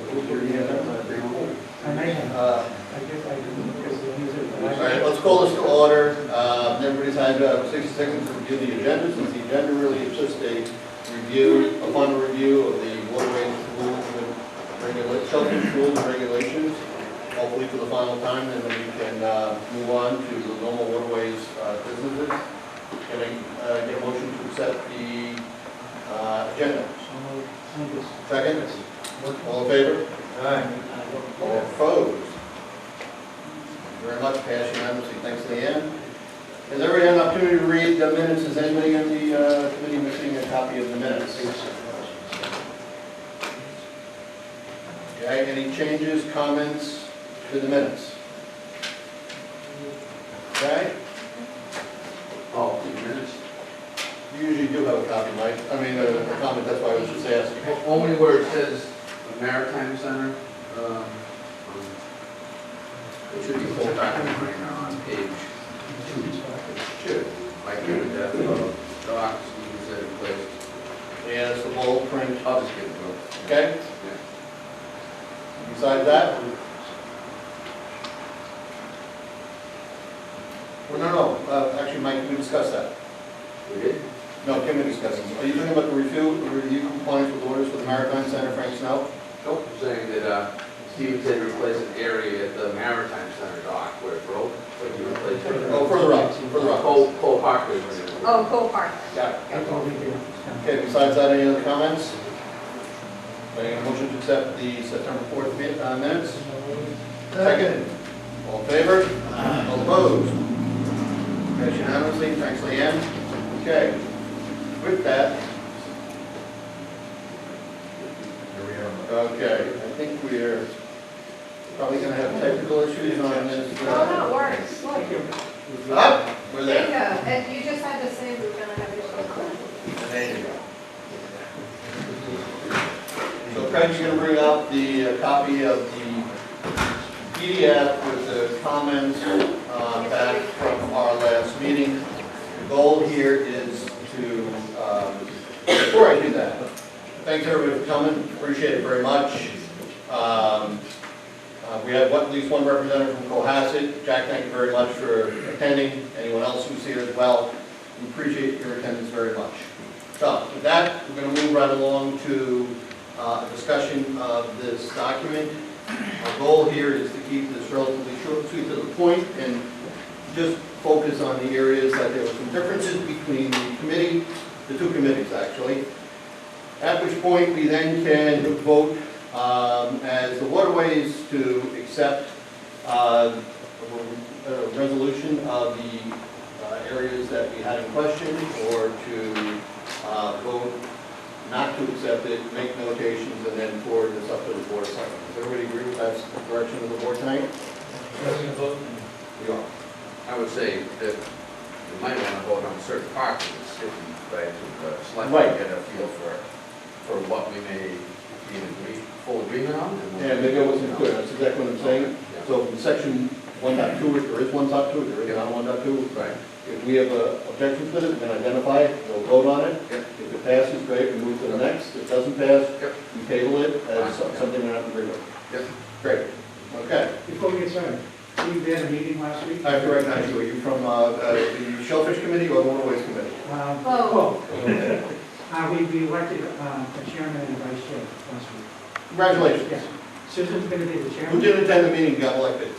I may have. I guess I didn't because the music. All right, let's call this to order. Everybody's had 60 seconds to review the agenda, since the agenda really is just a review, a final review of the waterways rules and regulations, shellfish rules and regulations, hopefully for the final time, and then we can move on to the normal waterways businesses. Can I get a motion to accept the agenda? Second? All in favor? Aye. All opposed? Thank you very much, pass unanimously. Thanks, Leanne. Has everybody had an opportunity to read the minutes? Is anybody in the committee missing a copy of the minutes? Okay, any changes, comments to the minutes? Okay? Oh, the minutes? You usually do have a copy, Mike. I mean, a comment, that's why I was just asking. Only where it says Maritime Center, it should be full time right now on page 2. It should. Like that, docks, you said in place. Yeah, it's the bold print. I'll just get it, bro. Okay? Yeah. Besides that? Well, no. Actually, Mike, can we discuss that? We did? No, can we discuss it? Are you talking about the review compliance with orders for the Maritime Center, Frank Snow? Nope, I'm saying that Steve said replace an area at the Maritime Center dock where it broke. Like you replaced it. Oh, further up, further up. Cole Park was in it. Oh, Cole Park. Yeah. That's all we do. Okay, besides that, any other comments? Any motion to accept the September 4th minutes? Second. All in favor? All opposed? Pass unanimously. Thanks, Leanne. Okay. With that, okay, I think we're probably going to have technical issues on this. Oh, no, it works. Look. Up? We're There you there. go. And you just had to say we were gonna have issues. There you go. So Craig's going to bring out the copy of the PDF with the comments back from our last meeting. The goal here is to, before I do that, thanks everybody for coming, appreciate it very much. We have at least one representative from Cohasset. Jack, thank you very much for attending. Anyone else who's here as well, we appreciate your attendance very much. So with that, we're going to move right along to a discussion of this document. Our goal here is to keep this relatively short, sweet to the point, and just focus on the areas that there were some differences between the committee, the two committees actually. At which point we then can vote as the waterways to accept a resolution of the areas that we had in question, or to vote not to accept it, make notations, and then forward this up to the board. Does everybody agree with that direction of the board tonight? We are. I would say that you might want to vote on certain parts of the city, right, to select Right. and get a feel for what we may be in full agreement on. Yeah, maybe I wasn't clear, that's exactly what I'm saying. Yeah. So from section 1.2, if there is 1.2, there is not 1.2. Right. If we have objections with it, we can identify it, we'll vote on it. Yep. If it passes, great, we move to the next. If it doesn't pass, Yep. we table it as Fine. something we're not agree with. Yep. Great. Okay. Before we get started, were you there at a meeting last week? I have to recognize you. Are you from the Shellfish Committee or the Waterways Committee? Oh. We elected a chairman and a vice chair last week. Congratulations. Yes. Susan's going to be the Who chairman. didn't attend the meeting got elected?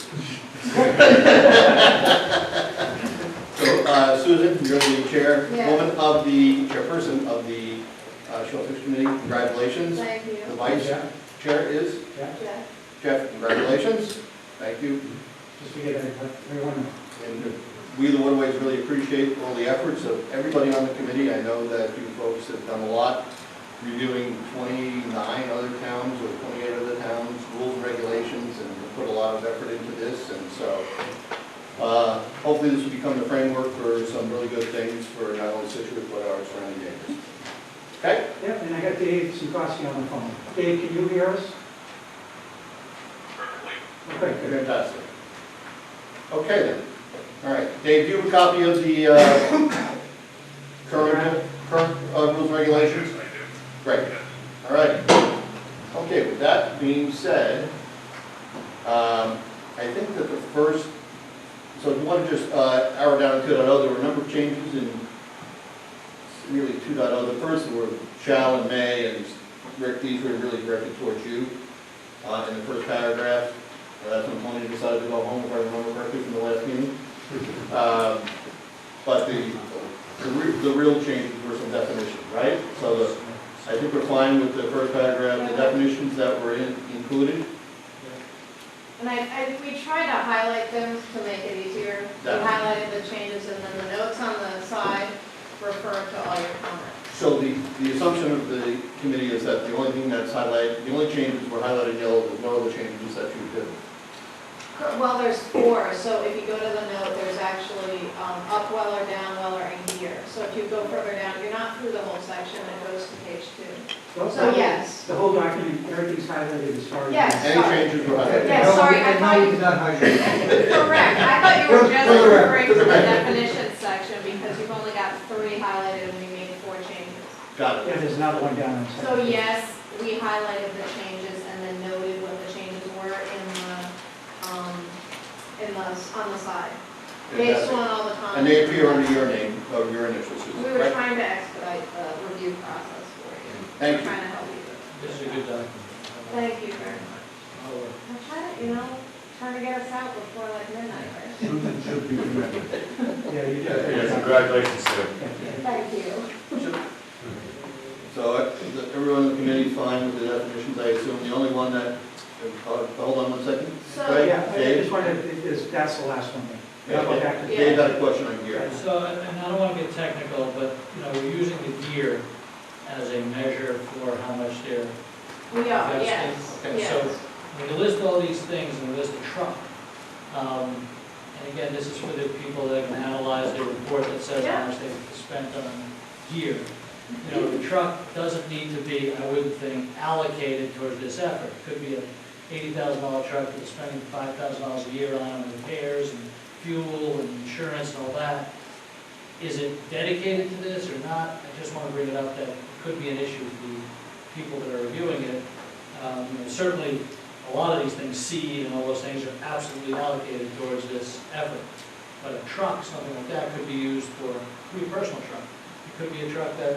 So Susan, you're the chairwoman of the, chairperson of the Shellfish Committee. Congratulations. Thank you. The vice chair is Yeah, Yeah. Jeff. Congratulations. Thank you. just to get everyone. And we, the Waterways, really appreciate all the efforts of everybody on the committee. I know that you folks have done a lot, reviewing 29 other towns or 28 other towns, rules and regulations, and put a lot of effort into this. And so hopefully this will become the framework for some really good things for not only Scituate, but our surrounding neighbors. Okay? Yeah, and I got Dave Sikorsky on the phone. Dave, can you hear us? Okay, good. Fantastic. Okay then. All right. Dave, do you have a copy of the current rules and regulations? Great. All right. Okay, with that being said, I think that the first, so if you want to just arrow down to 2.0, there were a number of changes in really 2.0. The first were shall and may, and Rick, these were really directed towards you in the first paragraph. That's when Tony decided to go home, if I remember correctly, from the last meeting. But the real changes were some definitions, right? So I think we're fine with the first paragraph, the definitions that were included. And we tried to highlight them to make it easier. We highlighted the changes, and then the notes on the side refer to all your comments. So the assumption of the committee is that the only thing that's highlighted, the only changes were highlighted in yellow, there's no other changes that you did. Well, there's 4, so if you go to the note, there's actually up weller, down weller, and gear. So if you go further down, you're not through the whole section, it goes to page 2. So yes. The whole document, everything's highlighted as far as. Yes. Any changes were highlighted? Yes, sorry, I thought you, correct, I thought you were just referring to the definition section because you've only got 3 highlighted and we made 4 changes. Got Yeah, it. there's another one down. So yes, we highlighted the changes and then noted what the changes were on the side, based on all the comments. And they appear under your name, or your initials, We were right? trying to expedite the review process for you. Thank We're you. trying to help you. This is a good document. Thank you very much. I'm trying to, trying to get us out before like midnight, right? Yeah, you Yeah, did. congratulations, Sue. Thank you. So everyone in the committee is fine with the definitions, I assume. The only one that, hold on 1 second. So, Right. Yeah, I Dave? just wanted, that's the last one. I'll go back to. Dave had a question on gear. So, and I don't want to get technical, but, we're using the gear as a measure for how much they're we are, investing. yes, Okay, So, yes. when you list all these things and you list a truck, and again, this is for the people that can analyze their report that says how much they've spent on gear. The truck doesn't need to be, I wouldn't think, allocated towards this effort. It could be a $80,000 truck that's spending $5,000 a year on repairs and fuel and insurance and all that. Is it dedicated to this or not? I just want to bring it up that it could be an issue for the people that are reviewing it. Certainly, a lot of these things, seed and all those things are absolutely allocated towards this effort. But a truck, something like that, could be used for, could be a personal truck. It could be a truck that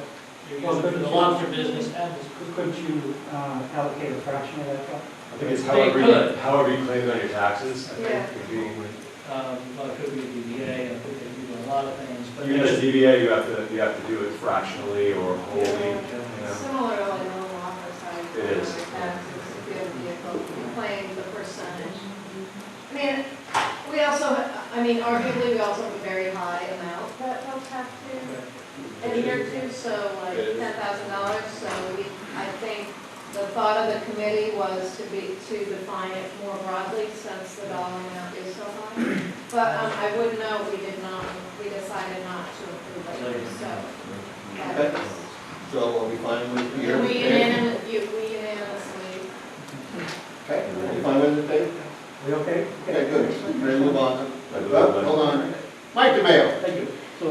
you're using for the lobster business and Couldn't you allocate a fraction of that truck? I think it's They could. however you claim it on your taxes, I Yeah. think, would be. well, it could be a DBA, I think they could do a lot of things. But Even as a DBA, you have to do it fractionally or wholly, Similar to like normal office side. It is. Taxes, if you have a vehicle, you claim the percentage. Arguably, we also have a very high amount that folks have to adhere to, so like $10,000. So I think the thought of the committee was to define it more broadly since the dollar amount is so high. But I would note, we decided not to approve it, so. Okay. that is- So are we fine with gear? We unanimously. Okay, are you fine with it, Dave? We okay? Okay, good. Ready to move on? Hold on. Mike DeMayo. Thank you. So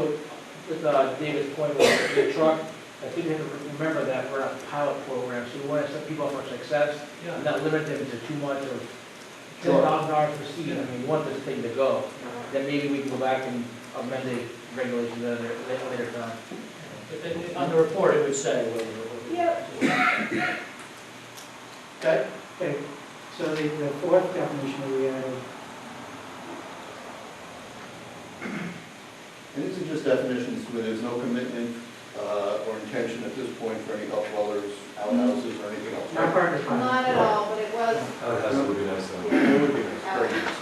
with David's point with the truck, I think you have to remember that we're a pilot program, so we want to set people up for success, and not limit them to too much of $10,000 per seat. I mean, we want this thing to go. Then maybe we can go back and amend the regulations at a later time. But then on the report, it would say whether. Yep. Okay. Okay, so the fourth definition that we added, And these are just definitions where there's no commitment or intention at this point for any help dwellers, outhouses, or anything else. not part of the plan. Not at all, but it was Outhouse would be nice though. It would be nice.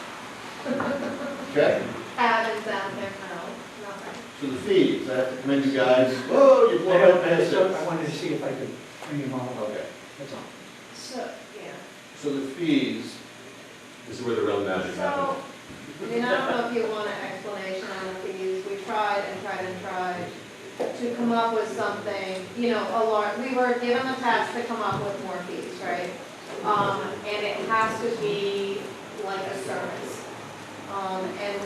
Okay, added down there, no, nothing. so the fees, I have to commend you guys. Whoa, you blew right past So it. I wanted to see if I could bring them all up, Okay, that's all. So, yeah. so the fees, This is where the real magic So, happens. I don't know if you want an explanation on the fees. We tried to come up with something, we were given the task to come up with more fees, right? And it has to be like a service. And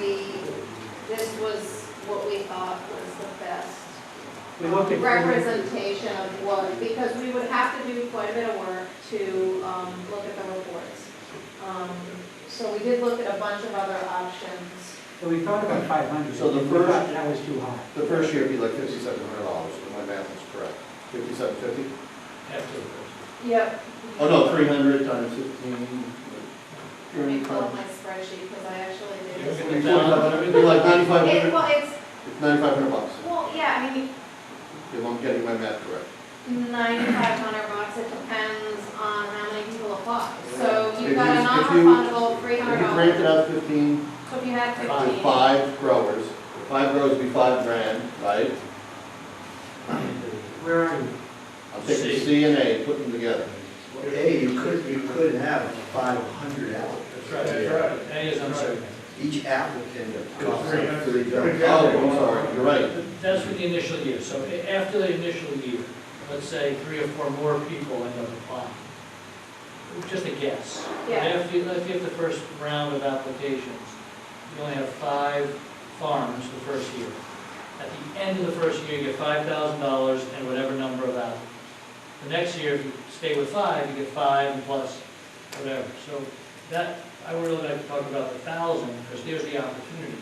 this was what we thought was the best We looked at. representation of what, because we would have to do quite a bit of work to look at the reports. So we did look at a bunch of other options. So we thought about 500. So the We first- thought that was too high. The first year would be like $5,700, if my math is correct. $5,750? After the first. Yep. Oh, no, 300 times 15. Let me pull up my spreadsheet, because I actually You're did. gonna It, get down. It'd be like well, 9,500, it's, it's 9,500 bucks, well, yeah, I mean, if I'm getting my math correct. $9,500, it depends on how many people apply. So you've got a If you- non-refundable If you granted $300. out 15 So if you had to 15. 5 growers, 5 growers would be $5,000, right? Where are you? I'm taking C and A, put them together. Hey, you could have 500 applicants. That's right. A is uncertain. Each applicant costs $30. Oh, I'm sorry, you're right. That's for the initial year. So after the initial year, let's say 3 or 4 more people end up applying. Just a guess. Yeah. After you have the first round of applications, you only have 5 farms the first year. At the end of the first year, you get $5,000 and whatever number of applicants. The next year, if you stay with 5, you get 5 and plus whatever. So that, I would really like to talk about the 1,000, because there's the opportunity.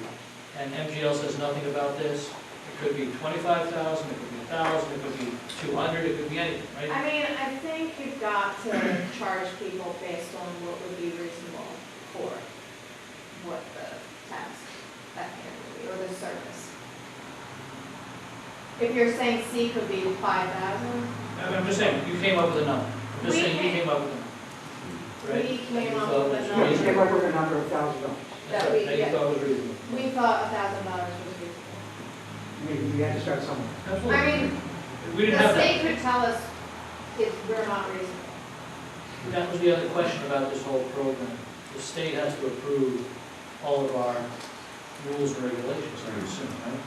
And MGL says nothing about this. It could be 25,000, it could be 1,000, it could be 200, it could be anything, right? I mean, I think you've got to charge people based on what would be reasonable for what the task at hand would be, or the service. If you're saying C could be 5,000, I'm just saying, you came up with a number. I'm just We saying you came- came up with a number. Right? we came You up thought with it was a We number. came up with a number of $1,000. That's that right, we- that you yeah. thought was reasonable. We thought $1,000 was reasonable. Maybe we had to start somewhere. Absolutely. I mean, We didn't the have that. state could tell us if we're not reasonable. That was the other question about this whole program. The state has to approve all of our rules and regulations, I assume, right?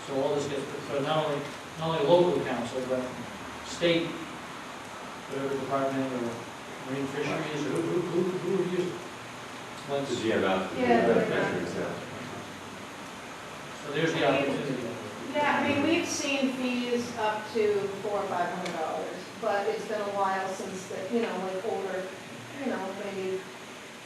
So all this gets, so not only local council, but state, whatever department or marine fisheries, or who reviews it? The Once- GMF. Yeah. So there's the opportunity. Yeah, I mean, we've seen fees up to $400 or $500, but it's been a while since the, like older, maybe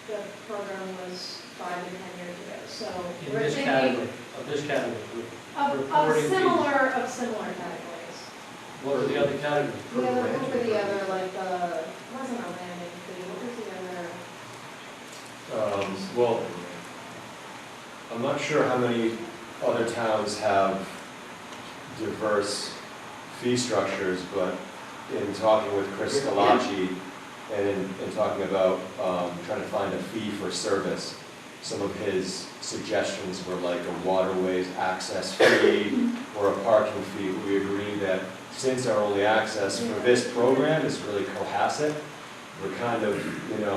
the program was 5 to 10 years ago, so. In we're this thinking category, of this category. Of reporting fees. similar categories. What are the other categories? The other, what were the other, like, wasn't a landing fee, what was the other? Well, I'm not sure how many other towns have diverse fee structures, but in talking with Chris Scalacci and in talking about trying to find a fee for service, some of his suggestions were like a waterways access fee or a parking fee. We agreed that since our only access for this program is really Cohasset, we're kind of,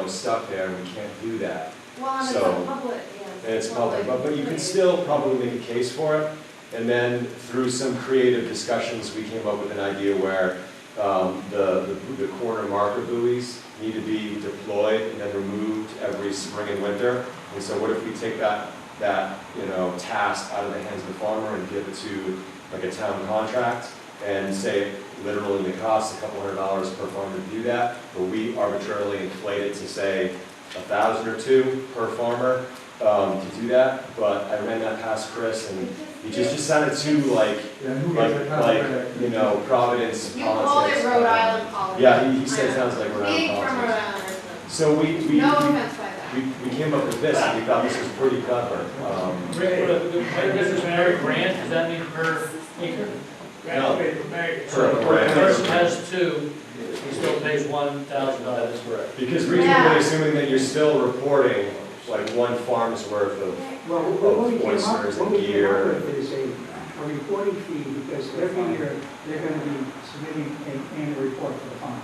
stuck there and we can't do that. Well, and it's So- a public, yeah. And it's public, but you can still probably make a case for it. And then through some creative discussions, we came up with an idea where the corner marker buoys need to be deployed and then removed every spring and winter. And so what if we take that task out of the hands of the farmer and give it to like a town contract and say literally the cost $200 per farmer to do that, but we arbitrarily inflate it to say 1,000 or 2 per farmer to do that. But I ran that past Chris and he just sounded too like Providence You called politics. it Rhode Island politics. Yeah, he said it sounds like Rhode Island Being from Rhode politics. Islanders, So no offense by that. we came up with this and we thought this was pretty clever. This is per grant, does that mean per acre? No. So if a grant. person has 2, he still pays $1,000. Correct. Because reasonably assuming that you're still reporting like one farm's worth of Well, what we came up, oysters what and we came up gear. with is a reporting fee, because every year they're gonna be submitting an annual report for the farm.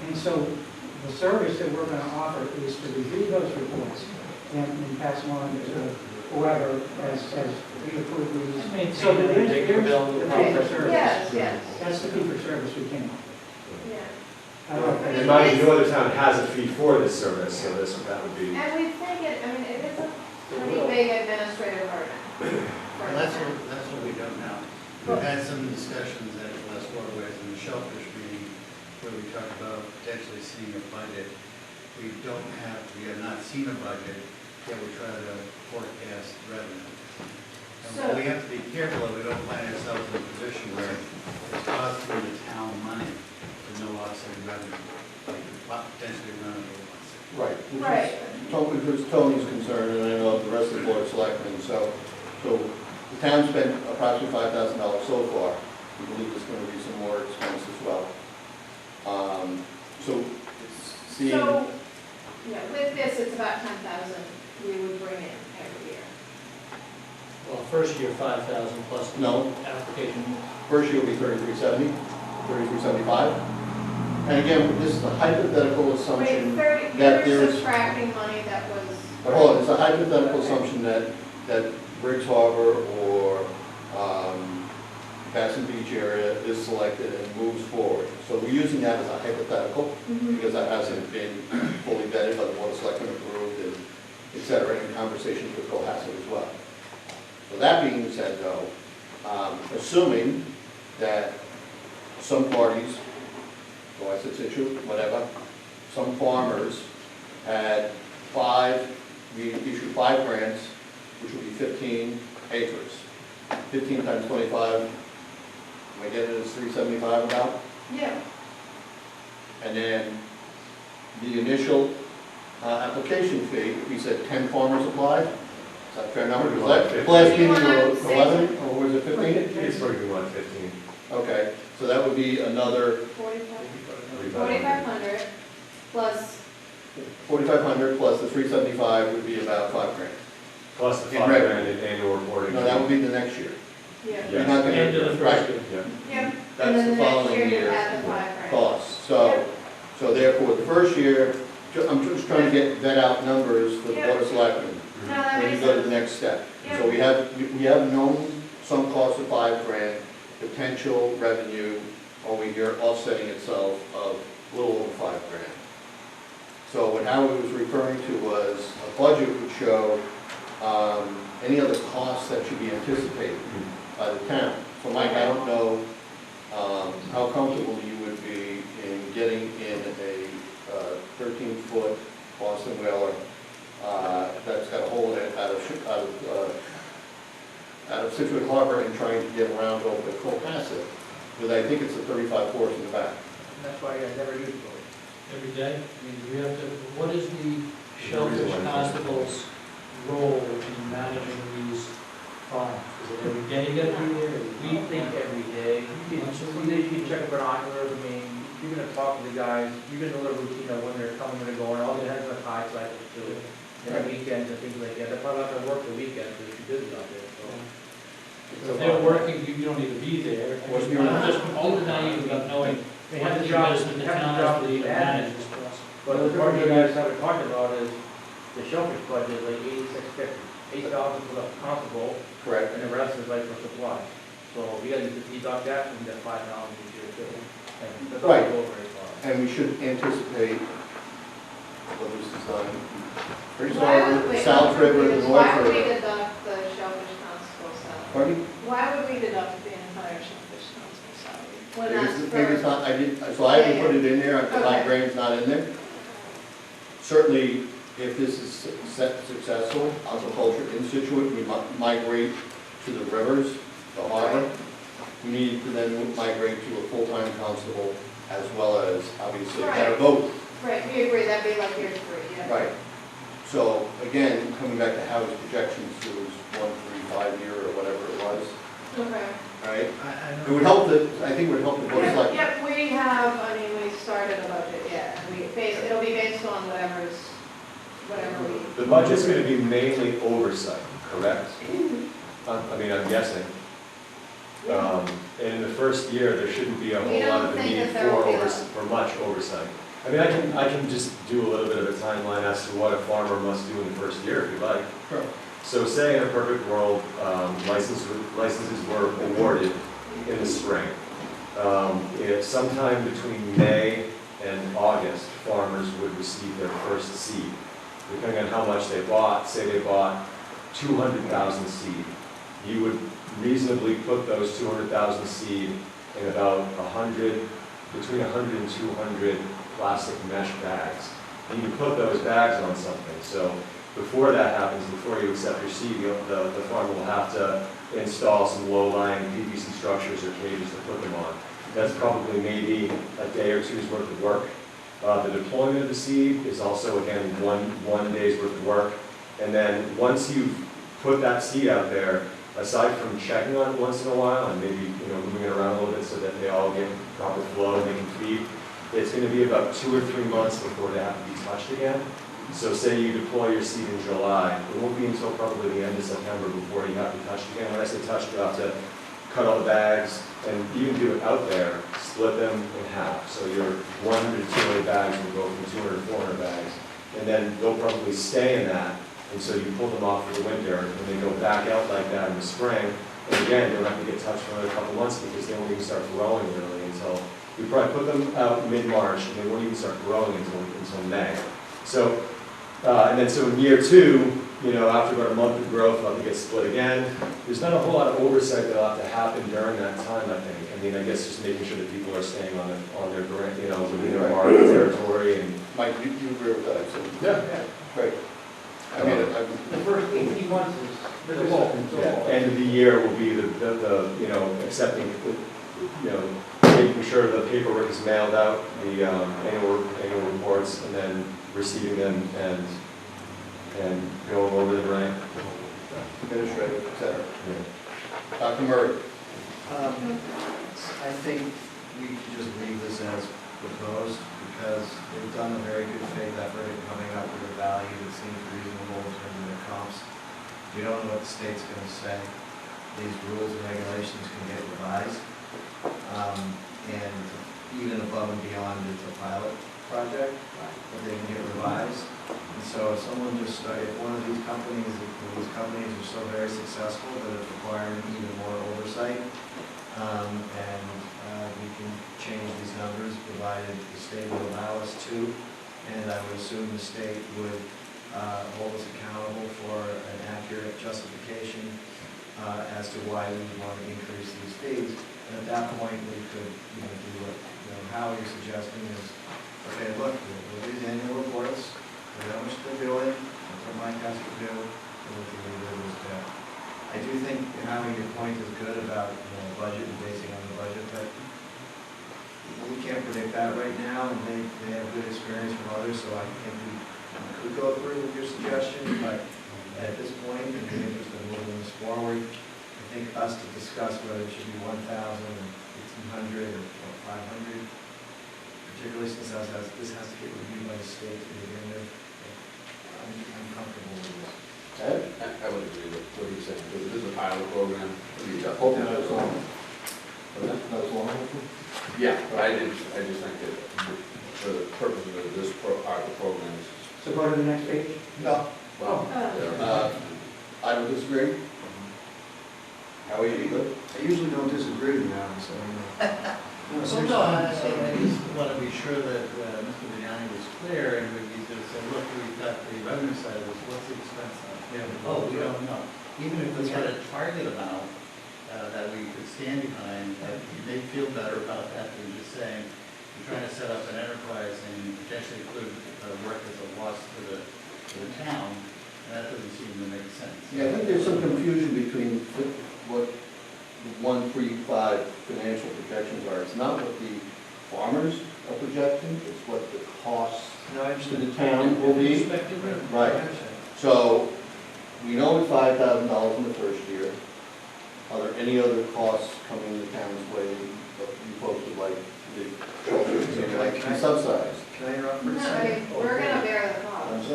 And so the service that we're gonna offer is to review those reports and pass them on to whoever as we approve these. So that there's the fee for service. Yes. That's the fee for service we came up Yeah. with. I don't know if And that's- mind you, no other town has a fee for this service, so that would be. And we think it is a pretty big administrative burden. for And that's the town. what we don't know. We've had some discussions at West Waterways and the Shellfish meeting where we talked about potentially seeing a budget. We have not seen a budget, yet we try to forecast revenue. And we have to be careful that we don't find ourselves in a position where it's costing the town money with no offsetting revenue. Like potentially run over once. Right. Right. Which is Tony's concern, and I know the rest of the board of selectmen, so the town spent approximately $5,000 so far. We believe there's going to be some more expense as well. So, seeing, So, yeah, with this, it's about 10,000 we would bring in every year. Well, first year, 5,000 plus the No. application. first year will be 3370, 3375. And again, this is a hypothetical Wait, assumption 30, that you're there's, subtracting money that was. but hold on, it's a hypothetical assumption that Briggs Harbor or Bass Beach area is selected and moves forward. So we're using that as a hypothetical, Mhm. because that hasn't been fully vetted by the Board of Selectmen approved, and et cetera, in conversations with Cohasset as well. So that being said, though, assuming that some parties, Cohasset, Scituate, whatever, some farmers had we issued 5 grants, which would be 15 acres. 15 times 25, am I getting it as 375 about? Yeah, And then the initial application fee, we said 10 farmers applied. Is that a fair number? Was that last meeting or 11, or was it 15? It's going to be 115. Okay, so that would be another 4,500 plus, 4,500 plus the 375 would be about 5 grand. Plus the In 5 revenue. grand in annual reporting. No, that would be the next year. yeah. You're not gonna, End of the right, first year. Yeah. Yeah. And that's then the next following year you year add the 5 grand. costs. So therefore, the first year, I'm just trying to vet out numbers for the Board of Selectmen. No, that When you makes go to sense. the next step. Yeah. So we have known some cost of 5 grand, potential revenue over here offsetting itself of a little over 5 grand. So what Howard was referring to was a budget would show any other costs that should be anticipated by the town. So Mike, I don't know how comfortable you would be in getting in a 13-foot Boston whaler that's got a hole in it out of Scituate Harbor and trying to get around over to Cohasset, because I think it's a 35 horse in the back. That's why I never used those. Every day? I mean, do we have to, what is the shellfish constable's role in managing these farms? Is it every day you gotta be there, every We week? think every day, you can check binoculars, I mean, you're gonna talk to the guys, you're gonna know the routine of when they're coming, when they're going, all they have is a tide cycle too. And the weekends and things like that, they're probably not gonna work the weekends, because it's too busy out there, so. If they're working, you don't need to be there. I'm just all naive about knowing They what have the the job, job is that the they have town the job has to even to admin. manage this process. But the part you guys haven't talked about is the shellfish budget, like 8650, 8,000 for the constable, Correct? and the rest is like for supplies. So we gotta deduct that from the 5,000 each year too. And that Right. doesn't go very far. And we should anticipate, well, this is done, Briggs Why would Harbor, we- South River, the Why North would we River. deduct the shellfish constable's salary? Pardon me? Why would we deduct the entire shellfish constable's salary? When Maybe that's it's- maybe it's for, not, I did, so I haven't put it in there, Okay. my brain's not in there. Certainly, if this is successful, aquaculture in Scituate, we migrate to the rivers, the harbor. We need to then migrate to a full-time constable as well as, obviously, a boat. right, we agree, that'd be like year 3, yeah. Right. So, again, coming back to Howard's projections, it was 135 year or whatever it was, Okay. right? I It know. would help I think it would help the board Yep, select. yep, we have, I mean, we started a budget, yeah, and it'll be based on whatever we. The budget's going to be mainly oversight, correct? I mean, I'm guessing. And in the first year, there shouldn't be a We whole lot don't of think need that there will be for much oversight. I mean, I can just do a little bit of a timeline as to what a farmer must do in the first year, if you like. Sure. So say in a perfect world, licenses were awarded in the spring. If sometime between May and August, farmers would receive their first seed. Depending on how much they bought, say they bought 200,000 seed. you would reasonably put those 200,000 seed in about 100, between 100 and 200 plastic mesh bags. And you put those bags on something. So before that happens, before you accept your seed, the farmer will have to install some low-lying PVC structures or cages to put them on. That's probably maybe a day or two's worth of work. The deployment of the seed is also, again, one day's worth of work. And then once you've put that seed out there, aside from checking on it once in a while and maybe moving it around a little bit so that they all get proper flow and they can feed, it's going to be about 2 or 3 months before they have to be touched again. So say you deploy your seed in July, it won't be until probably the end of September before you have to be touched again. When I say touched, you have to cut all the bags and even do it out there, split them in half. So your 100 to 200 bags will go from 200 to 400 bags. And then they'll probably stay in that. And so you pull them off for the winter, and they go back out like that in the spring. And again, they're not going to get touched for another couple months because they won't even start growing really until, we probably put them out mid-March, and they won't even start growing until May. So, and then so in year 2, after about a month of growth, they'll have to get split again. There's not a whole lot of oversight that'll have to happen during that time, I think. I mean, I guess just making sure that people are staying on their grant, within their market territory and. Mike, you agree with that? Yeah. Great. I mean, The first 18 months is the goal. Yeah, end of the year will be the accepting, making sure the paperwork is mailed out, the annual reports, and then receiving them and going over the rank. administrative, et cetera. Yeah. Dr. Murray? I think we could just leave this as proposed, because they've done a very good faith effort in coming up with a value that seems reasonable in terms of their comps. We don't know what the state's going to say. These rules and regulations can get revised. And even above and beyond, it's a pilot project, but they can get revised. And so if someone just started, if one of these companies are so very successful that it's requiring even more oversight, and we can change these numbers provided the state would allow us to, and I would assume the state would hold us accountable for an accurate justification as to why we would want to increase these fees. And at that point, we could do what Howard is suggesting is, okay, look, we'll do these annual reports, we know how much they're doing, that's what Mike has to do, and we can review those back. I do think, Howard, your point is good about budget and basing on the budget, but we can't predict that right now, and they have good experience from others, so I think we could go through with your suggestion, but at this point, in the interest of moving this forward, I think us to discuss whether it should be 1,000 or 1,500 or 500, particularly since this has to get reviewed by the state to begin with, I'm comfortable with this. I would agree with what he's saying, because it is a pilot program. Hope that's long. That's long. Yeah, but I just think that for the purposes of this part of the program, So go to the next page. No. well, I don't disagree. How are you, good? I usually don't disagree with you, Alan, so. No, I just want to be sure that Mr. Vignani was clear, and we could say, look, we've got the revenue side of this, what's the expense side? Oh, we don't know. Even if we had a target amount that we could stand behind, you may feel better about that than just saying, you're trying to set up an enterprise and potentially include work as a loss to the town, and that doesn't seem to make sense. Yeah, I think there's some confusion between what the 135 financial projections are. It's not what the farmers are projecting, it's what the costs No, I to understand. the town will be. Right. So, we know it's $5,000 in the first year. Are there any other costs coming the town's way that you folks would like the children to be subsidized? Can I interrupt for a No, I second? mean, we're gonna bear the cost.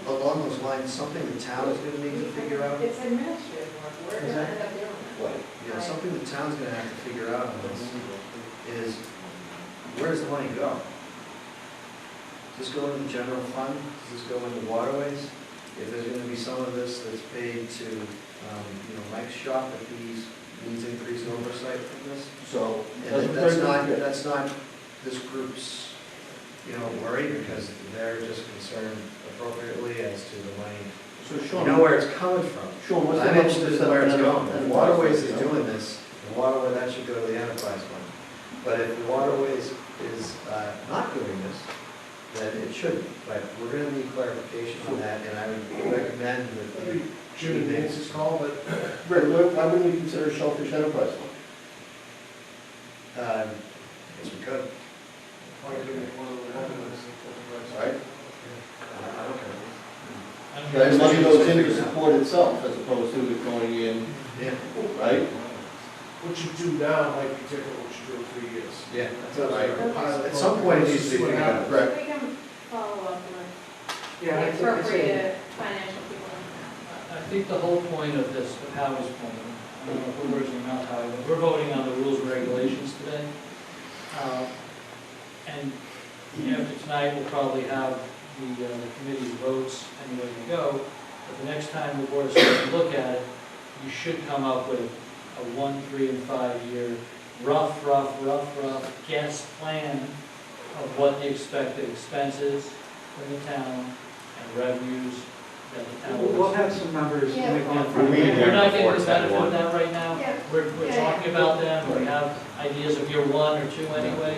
Along those lines, something the town is gonna need to figure out, It's administrative work, we're gonna end up doing that. Right. something the town's gonna have to figure out on this is, where does the money go? Does this go into the general fund? Does this go into waterways? If there's gonna be some of this that's paid to, Mike's shop, if he needs increased oversight from this, So, and that's not this group's, worry, because they're just concerned appropriately as to the money So You Sean, know where it's coming from. Sean, what's the I'm interested in where it's going. If And Waterways is doing this, the waterway, that should go to the enterprise fund. But if the Waterways is not doing this, then it shouldn't. But we're gonna need clarification on that, and I would recommend that the Jimmy Nance's call, but Rick, why wouldn't we consider Shellfish Enterprise Fund? yes, we could. Right? I don't care. That money goes in to support itself as opposed to it going in, Yeah. right? what you do now might be different what you do in 3 years. Yeah. That's Right. At some point, it needs to be figured out. Correct. We can follow up with Yeah, the I think it's appropriate financial people. I think the whole point of this, of Howie's point, I don't know if we're words in your mouth, Howie, but we're voting on the rules and regulations today. And after tonight, we'll probably have the committee's votes any way we go. But the next time the board starts to look at it, you should come up with a 1, 3, and 5 year rough guess plan of what the expected expenses from the town and revenues that the town will. We'll have some numbers. Yeah. when we go in We're front of meeting you. here We're not getting before the benefit 10-1. of that right now. Yeah. We're Yeah, yeah. talking about them, we have ideas of year 1 or 2 anyway,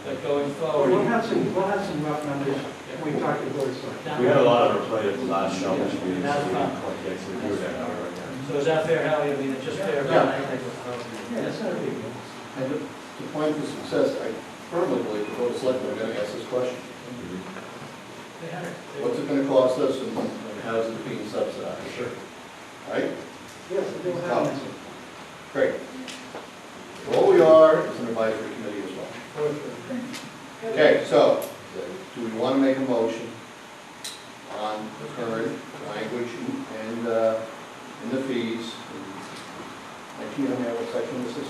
but going forward. We'll have some rough numbers when we talk to the board of selectmen. We had a lot on our plate at the last Shellfish meeting, so That's we fine. didn't quite get to do that now right now. So is that fair, Howie? I mean, it's just fair. Yeah. Yeah, that's not a big deal. And to plan for success, I firmly believe the Board of Selectmen are gonna ask this question. They have it. What's it gonna cost us and how is it being subsidized? Sure. Right? Yes, we'll have an answer. Great. All we are is an advisory committee as well. Okay, so, do we want to make a motion on the current language and the fees? And you know what section this is?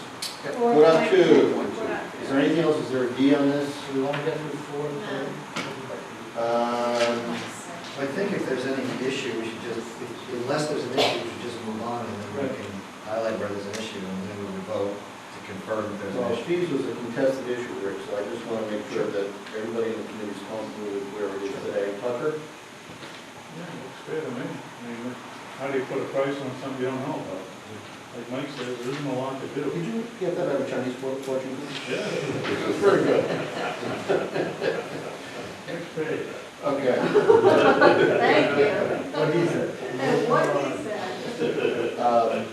Or What up like- to? what up Is there anything else? Is there a D on this? Do we want to get through 4 and 3? I think if there's any issue, we should just, unless there's an issue, we should just move on, and then we Right. can highlight where there's an issue, and then we would vote to confirm if there's Well, an issue. fees was a contested issue, Rick, so I just want to make sure that everybody in the committee is comfortable with where it is today. Tucker? Yeah, looks fair to me. I mean, how do you put a price on something you don't know about? Like Mike says, there isn't a lot to do. Did you get that out of Chinese fortune? Yeah. Very good. Next page. Okay. Thank you. What he said. And what he said.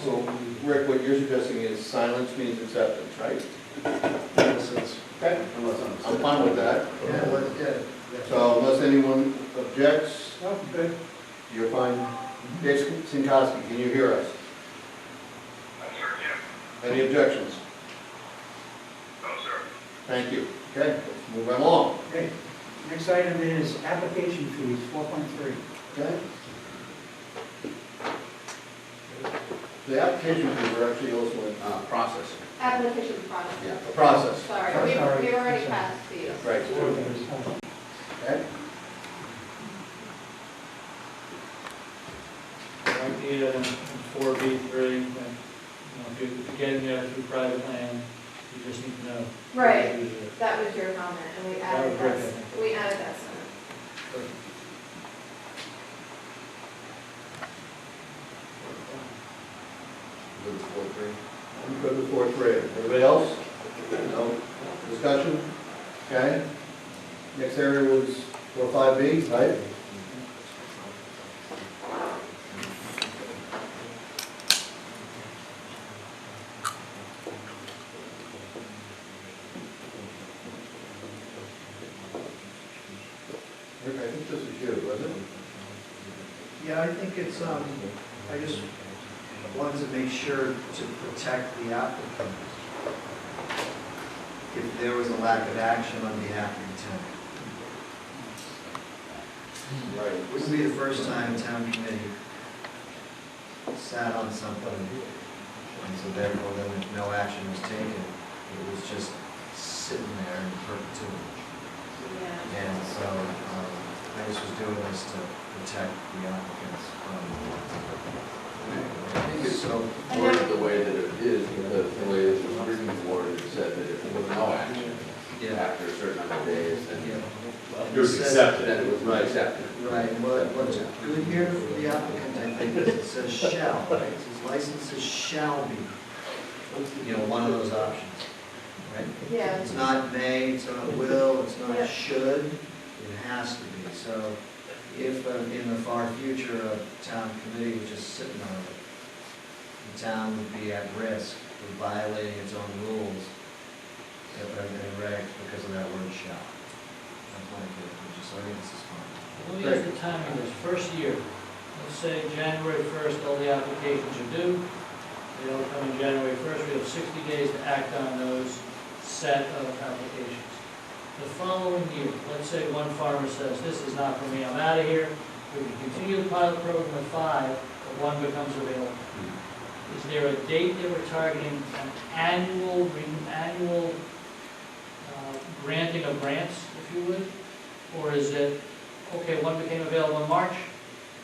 So, Rick, what you're suggesting is silence means acceptance, right? Okay, I'm fine with that. Yeah, let's get it. So unless anyone objects, Oh, good. you're fine. Dave Sinkowski, can you hear us? Any objections? No, sir. Thank you. Okay, let's move right along. Okay. Next item is application fees, 4.3. Okay? The application fees are actually also in Process. Application process. the process. Sorry, Oh, sorry. we've already passed these. Right. Okay. Okay? Like the 4B3, you know, if you're getting there through private land, you just need to know. Right. Use it. That was your comment, and we That added was that, Rick, I think. we added that sentence. Good with 4-3. I'm good with 4-3. Everybody else? No discussion? Okay? Next area was 4-5B, right? Rick, I think this is you, wasn't it? Yeah, I think it's, I just wanted to make sure to protect the applicant if there was a lack of action on behalf of the town. Right. It wouldn't be the first time town committee sat on something, and so therefore then if no action was taken, it was just sitting there in perpetuity. Yeah. And so, I just was doing this to protect the applicants from. I think it's worded the way that it is, because the way it was written before, it said that if there was no action Yeah. after a certain number of days, then It was accepted. Then it was not accepted. Right, what's good here for the applicant, I think, is it says shall, right? It says licenses shall be, you know, one of those options, right? Yeah. It's not may, it's not will, it's Yeah. not should, it has to be. So if in the far future a town committee was just sitting on it, the town would be at risk of violating its own rules and regs because of that word shall. That's my opinion, so I think this is fine. Let me ask the timing of this, first year, let's say January 1st, all the applications are due. They all come in January 1st, we have 60 days to act on those set of applications. The following year, let's say one farmer says, this is not for me, I'm out of here. We can continue the pilot program with 5, but one becomes available. Is there a date that we're targeting, an annual granting of grants, if you would? Or is it, okay, one became available in March,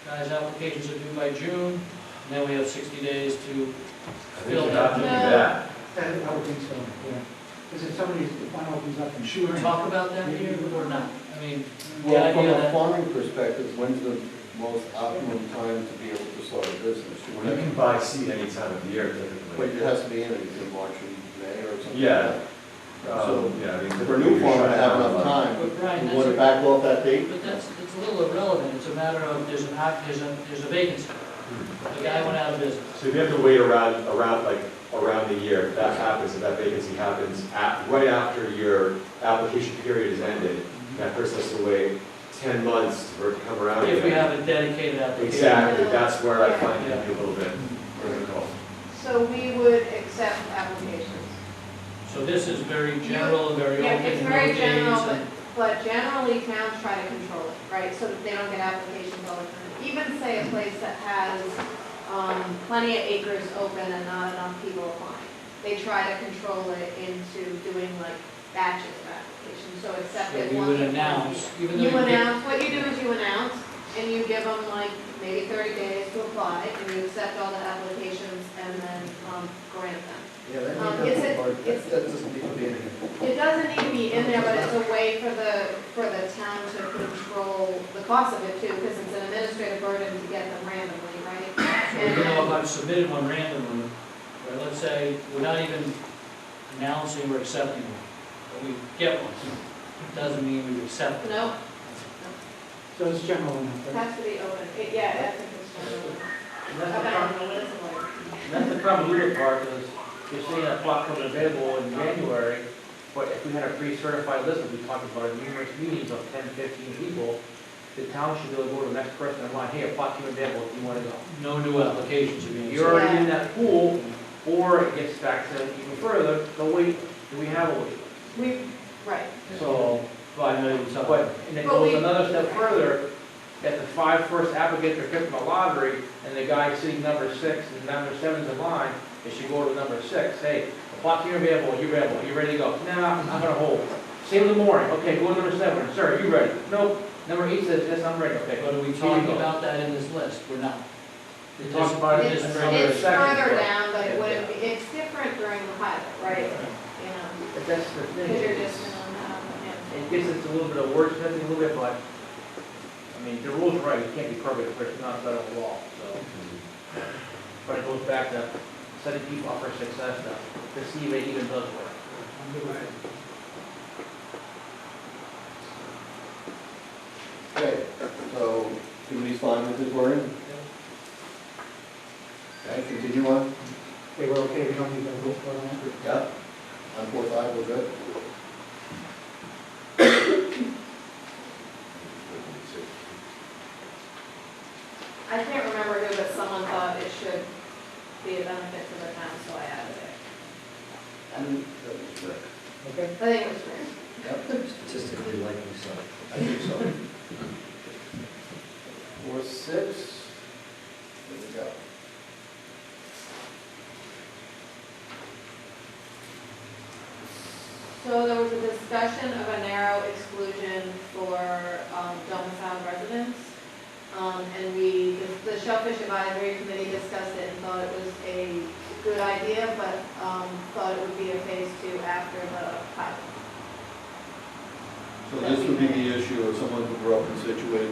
guys' applications are due by June, and then we have 60 days to I think fill you that. have to do that. I would think so, yeah. Because if somebody, if one opens up and Should we talk about that here or not? I mean, the Well, from idea a that, farming perspective, when's the most optimum time to be able to start a business? You can buy seed any time of the year, But typically. it has to be in March and May or something? Yeah. So, Yeah, I mean, for a new farmer to have enough time, but Brian, you want to that's, back off that date? but that's, it's a little irrelevant, it's a matter of, there's a vacancy. The guy went out of business. So if you have to wait around the year, if that happens, if that vacancy happens right after your application period is ended, that person has to wait 10 months for it to come around If we again. have a dedicated application. Exactly, that's where I find it to be a little bit difficult. So we would accept applications. So this is very general and very Yeah, open. it's and very no days general, and- but generally towns try to control it, right? So that they don't get applications all the time. Even say a place that has plenty of acres open and not enough people applying. They try to control it into doing like batches of applications, so accept So it we once. would or twice a announce, year. even though. You announce, what you do is you announce, and you give them like maybe 30 days to apply, and you accept all the applications and then grant them. Yeah, that It's need a- to, or it's- that doesn't need to be in here. It doesn't need to be in there, but it's a way for the town to control the cost of it too, because it's an administrative burden to get them randomly, right? So even though if I've submitted one randomly, or let's say, we're not even announcing we're accepting it, but we get one, it doesn't mean we accept it. No, So it's general enough, it right? has to be open. Yeah, I think it's general. And that's the Okay, problem, what is it like? that's the problem with the park is, you're seeing a plot comes available in January, but if we had a pre-certified list, that we talked about in numerous meetings of 10, 15 people, the town should be able to go to the next person and line, hey, a plot came available, if you want to go. No new applications are being. You're already in that pool, or it gets back to even further, no wait, do we have a wait? Right. So, Well, I know you're talking. but, and it But goes we- another step further, if the 5 first applicants are picked from the lottery, and the guy sitting number 6 and number 7's in line, it should go to number 6, hey, the plot's here available, are you ready to go? Nah, I'm gonna hold. Same with the mooring, okay, go to number 7, sir, are you ready? Nope, number 8 says, yes, I'm ready, okay. But are we Here you talking go. about that in this list? We're not. We talked about it It's in It's another it's section. further but- down, but it wouldn't be, it's different during the pilot, right? You know, But that's the thing. because you're just filling that out, yeah. It gets into a little bit of wordsmithing a little bit, but, I mean, the rule's right, it can't be perfect, but it's not federal law, so. But it goes back to setting people up for success to see if it even does work. Okay, so everybody's fine with this wording? Okay, continue on. They were okay, we don't need to vote for that. Yep. On 4.5, we're good? I can't remember who, but someone thought it should be a benefit to the town, so I added it. Okay? I think it was fair. Yep, statistically likely so. I think so. 4.6, there we go. So there was a discussion of a narrow exclusion for domiciled residents. And the Shellfish Advisory Committee discussed it and thought it was a good idea, but thought it would be a phase 2 after the pilot. So this would be the issue of someone who grew up in Scituate,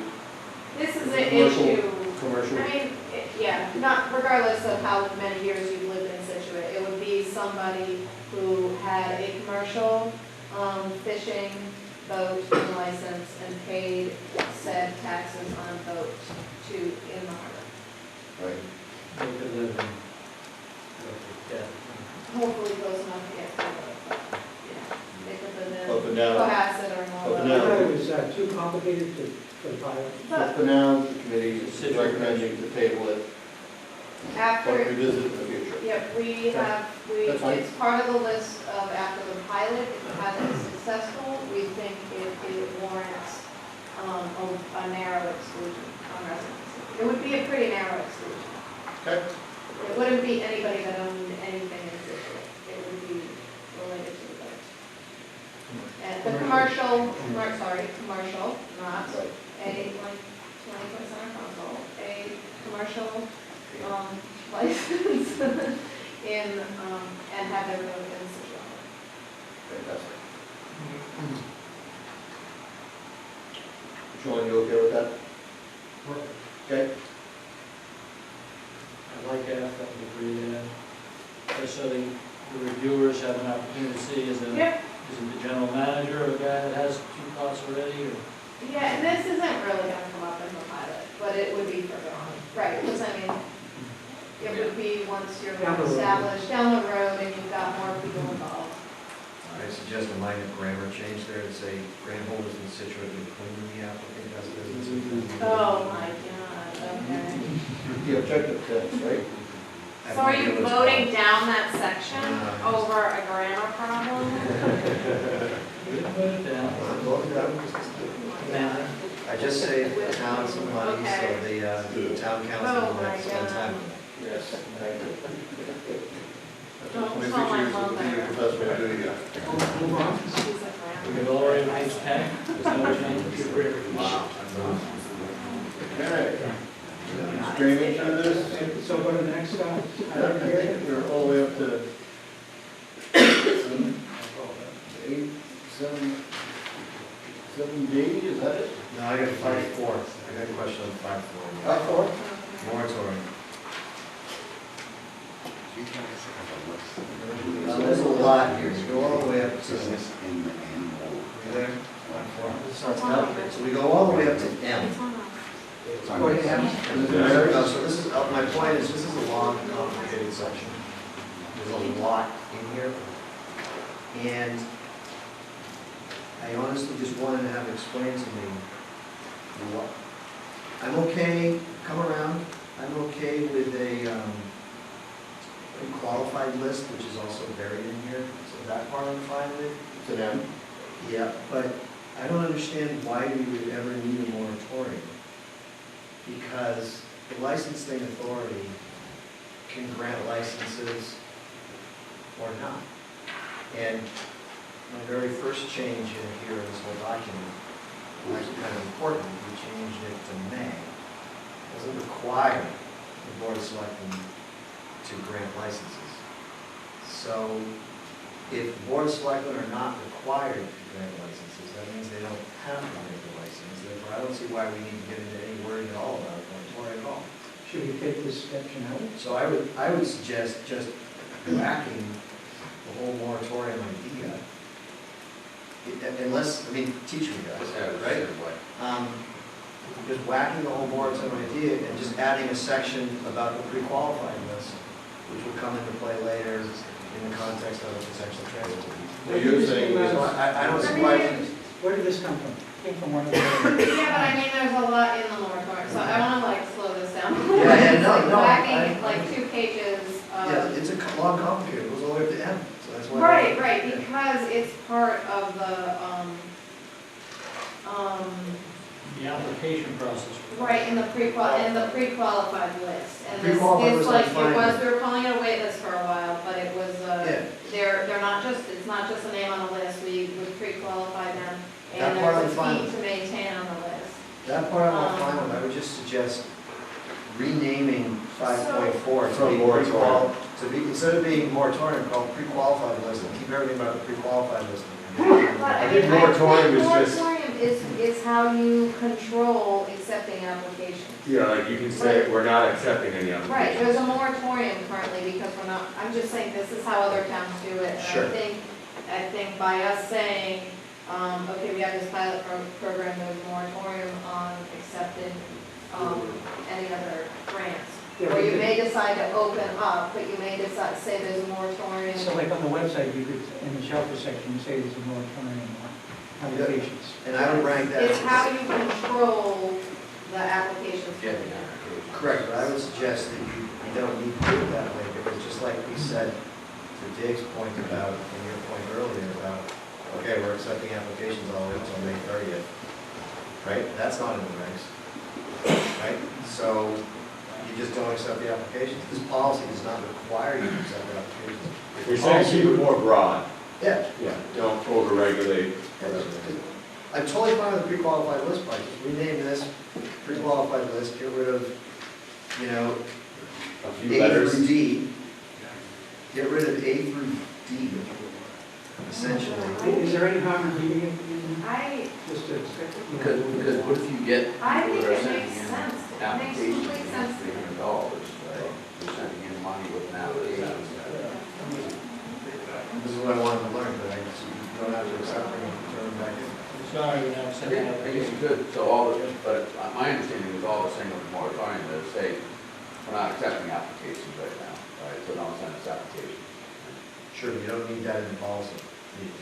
This is an Commercial. issue. commercial. I mean, yeah, not regardless of how many years you've lived in Scituate, it would be somebody who had a commercial, fishing boat and license and paid said taxes on a boat to in the harbor. Right. They could live in, yeah. Hopefully close enough to get to the boat, but, you know, they could live Up in and down. Cohasset or Up Norwell. and I down. thought it was too complicated for the pilot. But For now, the committee is recommending to table it, but after, revisit in the future. yep, That's fine. it's part of the list of after the pilot, if it hasn't been successful, we think it warrants, a narrow exclusion on residency. It would be a pretty narrow exclusion. Okay. It wouldn't be anybody that owned anything in Scituate. It would be related to the boat. And the commercial, not a, like, 20% council, a commercial, license in, and have their boat in Scituate. Fantastic. Sean, you okay with that? Okay. I'd like to ask them to agree there, just so the reviewers have an opportunity to see, is it the general manager or the guy that has two plots already, or? Yeah, and this isn't really gonna come up in the pilot, but it would be further on, right, because I mean, it would be once you're Down the road. established down the road and you've got more people involved. I suggest a minor grammar change there to say grant holders in Scituate with whom the applicant does business. Oh, my God, okay. The objective text, right? So are you voting down that section over a grammar problem? You can put it down. Manner. I just saved the town some money, so the town council Oh, will my have to spend God. time. Yes, thank you. Don't Maybe tell my she's mother. the professional duty guy. Move on. She's a We grammar. can lower it to page 10, there's no change. Wow. Okay. Streaming through this. So go to the next, I item here. think we're all the way up to 7, 8, 7D, is that it? No, I got 5-4. I got a question on 5-4. 5-4? Moratorium. Now, There's a lot here. You go all the way up to, in the annual. you there? 5-4. So we go all the way up to M. Go to M. So this is, my point is, this is a long, complicated section. There's a lot in here. And I honestly just wanted to have it explained to me what, I'm okay, come around, I'm okay with a qualified list, which is also buried in here, so that part I'm fine with. It's an M. Yeah, but I don't understand why we would ever need a moratorium. Because the licensing authority can grant licenses or not. And my very first change in here in this whole document, was actually kind of important, we changed it to may. It doesn't require the Board of Selectmen to grant licenses. So if the Board of Selectmen are not required to grant licenses, that means they don't have to grant the license. Therefore, I don't see why we need to get into any wording at all about a moratorium at all. Should we take this section out? So I would suggest just whacking the whole moratorium idea. Unless, I mean, teach me guys, right? Just whacking the whole moratorium idea and just adding a section about the pre-qualified list, which will come into play later in the context of a potential transit. What you're saying is, So I don't see why. Where did this come from? Came from one of the. Yeah, but I mean, there's a lot in the moratorium, so I wanna like slow this down. Yeah, no, It's no, whacking I- like 2 pages Yeah, of. it's a long complicated, it goes all the way up to M, so that's why. Right, because it's part of the, The application process. right, in the pre-qualified list. And this, Pre-qualified it's list, like, I'm fine it was, with. we were calling it a wait list for a while, but it was, Yeah. they're not just, it's not just a name on the list, we would pre-qualify them. That And part there's I'm a fine fee with. to maintain on the list. That part I'm all fine with, I would just suggest renaming 5.4 to From be moratorium. instead of being moratorium, called pre-qualified list, and keep everything about the pre-qualified list in here. But I think moratorium is just- Moratorium is how you control accepting applications. Yeah, like you can say, we're not accepting any Right, applications. there's a moratorium currently because we're not, I'm just saying this is how other towns do it. And Sure. I think by us saying, okay, we have this pilot program, there's a moratorium on accepting, any other grants. Yeah, Or we you could- may decide to open up, but you may decide, say there's a moratorium. So like on the website, you could, in the shelter section, you say there's a moratorium on applications. And I would rank that. It's how you control the applications. Correct, but I would suggest that you don't need to do it that way, because just like we said, to Dave's point about, and your point earlier about, okay, we're accepting applications all the way until May 30th, right? That's not in the regs, right? So you just don't accept the applications. This policy does not require you to accept the applications. You're saying keep it more broad. Yeah. Yeah, don't over-regulate. I'm totally fine with the pre-qualified list, but just rename this pre-qualified list, get rid of, you know, A few A letters. through D. Get rid of A through D, essentially. Is there any harm in leaving it I just to? Because what if you get think people that are it sending makes in sense. It makes applications complete sense. for $300, right? You're sending in money with an application. This is what I wanted to learn, but I just don't have to accept them and turn them back in. Sorry, we're not accepting I guess applications. you could, so all, but my understanding is all the saying with the moratorium is, say, we're not accepting applications right now, right? So don't send us applications. Sure, you don't need that in the policy.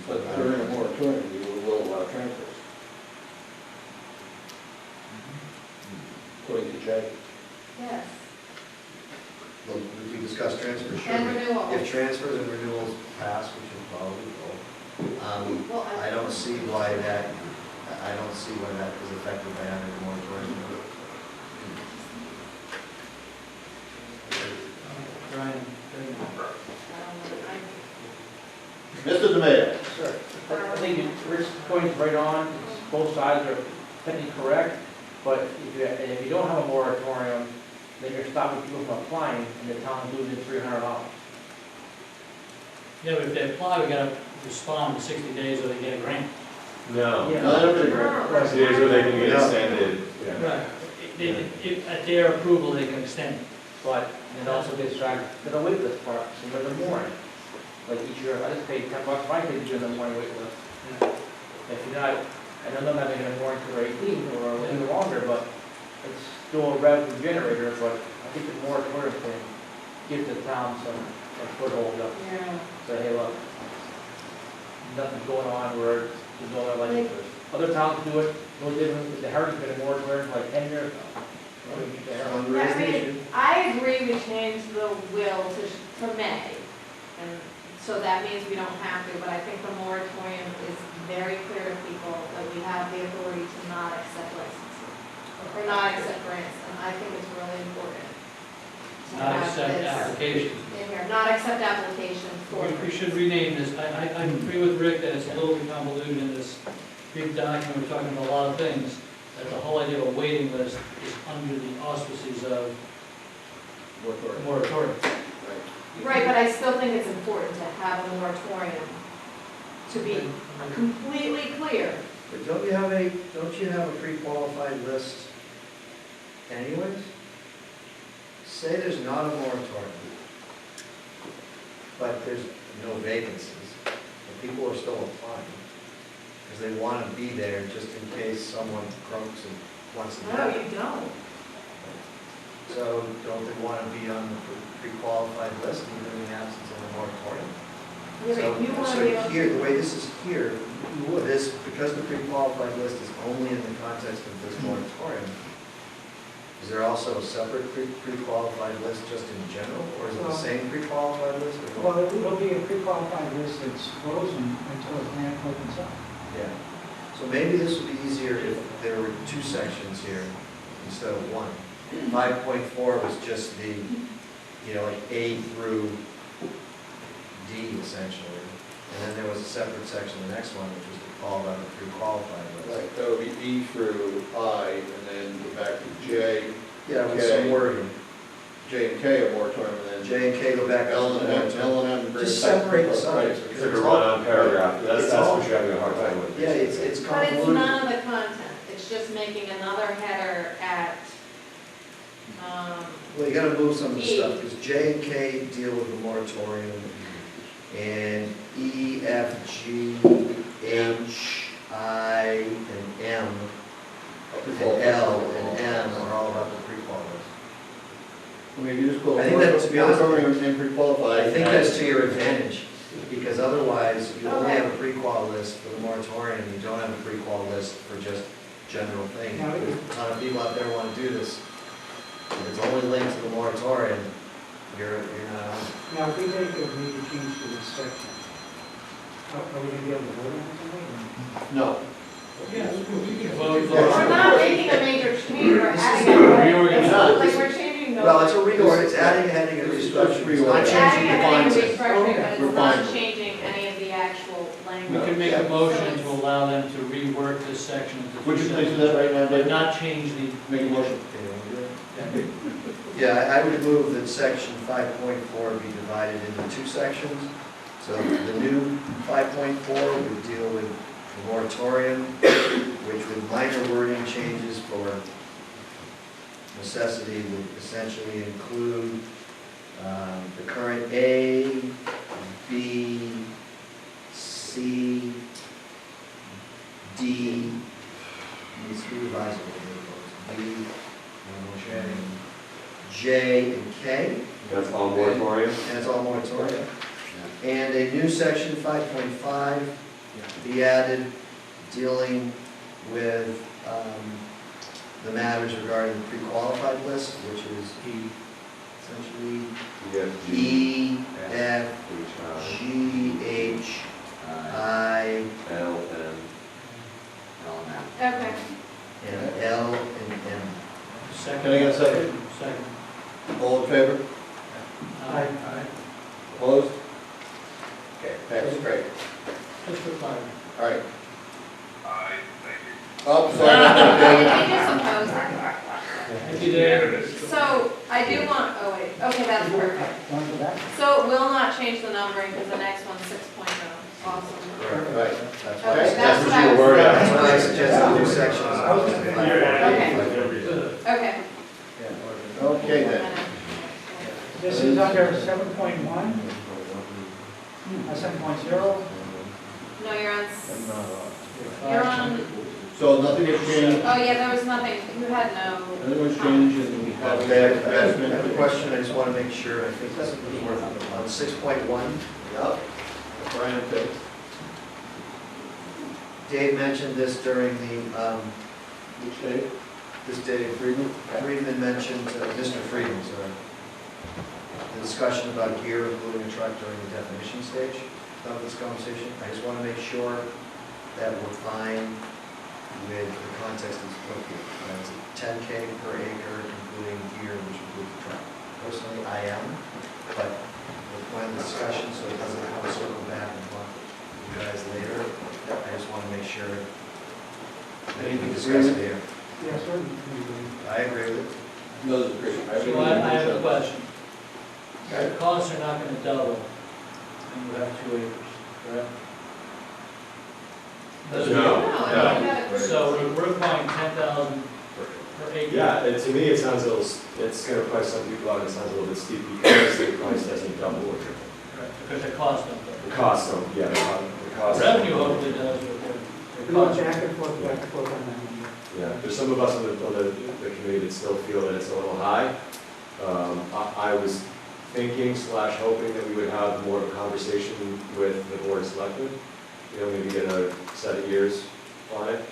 But during a moratorium, we will allow transfers. According to Jay. Yes. Well, if we discuss transfers, sure. And renewal. If transfers and renewals pass, which will probably will, Well, I don't see why that, I don't see why that is affected by having a moratorium. Brian, Mr. DeMayo. Sure. I think Rick's point is right on, both sides are technically correct, but if you don't have a moratorium, then you're stopping people from applying, and the town's losing $300. Yeah, but if they apply, we gotta respond in 60 days or they get a grant. No. Yeah. No, I don't agree. 60 days where they can get No. extended. Yeah. Right. At their approval, they can extend it. But it also gets dragged to the wait list part, so there's a morning. Like each year, I just paid $10 if I paid you in the morning wait list. If you're not, I know I'm not making a morning till 18 or a little longer, but it's still a revenue generator, but I think the moratorium thing gives the town some foothold up. Yeah. Say, hey, look, nothing's going on where there's no other licenses. Other towns do it, no different, with the Heritage been a moratorium for like 10 years now. Fundraising I issue. mean, I agree we change the will to May, and so that means we don't have to, but I think the moratorium is very clear to people that we have the authority to not accept licenses, or not accept grants, and I think it's really important. to Not have accept this applications. In here, not accept applications for. We should rename this. I agree with Rick that it's a little bit convoluted in this big document. We're talking about a lot of things. That the whole idea of a waiting list is under the auspices of moratorium. Right, but I still think it's important to have a moratorium, to be completely clear. But don't you have a pre-qualified list anyways? Say there's not a moratorium, but there's no vacancies, but people are still applying, because they want to be there just in case someone croaks and wants to. No, you don't. So don't they want to be on the pre-qualified list even in the absence of a moratorium? Yeah, but you want to be able So here, the way this is here, this, because the pre-qualified list is only in the context of this moratorium, is there also a separate pre-qualified list just in general, or is it the same pre-qualified list? or Well, it'll be a pre-qualified list that's frozen until the grant opens up. Yeah. So maybe this would be easier if there were two sections here instead of one. 5.4 was just the, like A through D essentially. And then there was a separate section, the next one, which was called out the pre-qualified list. Right, that would be E through I, and then go back to J. Yeah, with Okay. some wording. J and K are moratorium, and then J and K go back to L the and M, moratorium. L and M. Just separate the subjects. It's because like a it's all- run-on paragraph, that's it's all- what you're having a hard time with. Yeah, it's But it's convoluted. none of the content, it's just making another header at, Well, you gotta move some of the E. stuff, because J and K deal with the moratorium, and E, F, G, H, I, and M, and L, and N are all about the pre-qual list. I mean, you just go. I think that, to be honest, And pre-qualified. I think that's to your advantage, because otherwise, you only Okay. have a pre-qual list for the moratorium, you don't have a pre-qual list for just general things. Now, If a ton of people out there wanna do this, if it's only linked to the moratorium, you're not on. Now, if we make a major change to this section, are we gonna be able to vote on it tonight? No. Yes, we can vote. we're not making a major change, we're adding a, Reorganize. like, we're changing the. Well, it's a reorg, it's adding a heading and It's restructuring, it's reorg. not It's changing adding the a heading content. restructuring, but We're it's not fine. changing any of the actual We language. can make a motion to allow them to rework this section into Would you two please do sections, that right now, but David? not change the. Make a motion. Yeah, I would move that section 5.4 be divided into two sections. So the new 5.4 would deal with the moratorium, which with minor wording changes for necessity would essentially include the current A, B, C, D, needs to be revised a little bit, D, J, and K, That's all moratorium? and it's all moratorium. And a new section 5.5 be added dealing with the matters regarding the pre-qualified list, which is essentially E, F, G, H, I, L, M. Okay. and L, and M. Second. Can I get a second? Second. All in favor? Aye. Opposed? Okay, that's great. Just for clarity. All right. Aye, thank you. Oh, sorry about that, Can you do some posing? Thank you, Dave. So, I do want, oh wait, okay, that's perfect. Want to go back? So it will not change the numbering, because the next one's 6.0. Awesome. David. Right. That's Okay, why, that's what I your was. word out. that's why I suggested new sections. Okay. Okay then. This is under 7.1, 7.0. No, you're on, So nothing has changed. oh yeah, there was nothing, you had no. Nothing was changed and we have that I have investment. a question, I just want to make sure, I think this is worth it. On 6.1, Yep. Brian, okay. Dave mentioned this during the, Which day? this day, Friedman mentioned, Mr. Friedman, sorry, the discussion about gear, including a truck during the definition stage of this conversation. I just want to make sure that we're fine with the context of this book here. It's a 10K per acre, including gear, which includes the truck. Personally, I am, but we'll plan the discussion so it doesn't have to circle back and talk to you guys later. I just want to make sure that we discuss it here. Yes, sir. I agree with it. No, that's great. So I have a question. The costs are not gonna double, and you have 2 acres, correct? No. No, I think that was. So we're requiring 10,000 per acre. Yeah, to me, it sounds a little, it's gonna price some people out, it sounds a little bit steep because the price doesn't double or triple. Correct, because the cost don't double. The cost, don't, yeah, the cost. Revenue hopefully does, but We're the going cost. back and forth on that one. Yeah, there's some of us on the committee that still feel that it's a little high. I was thinking / hoping that we would have more of a conversation with the board of selectmen, maybe get a set of years on it.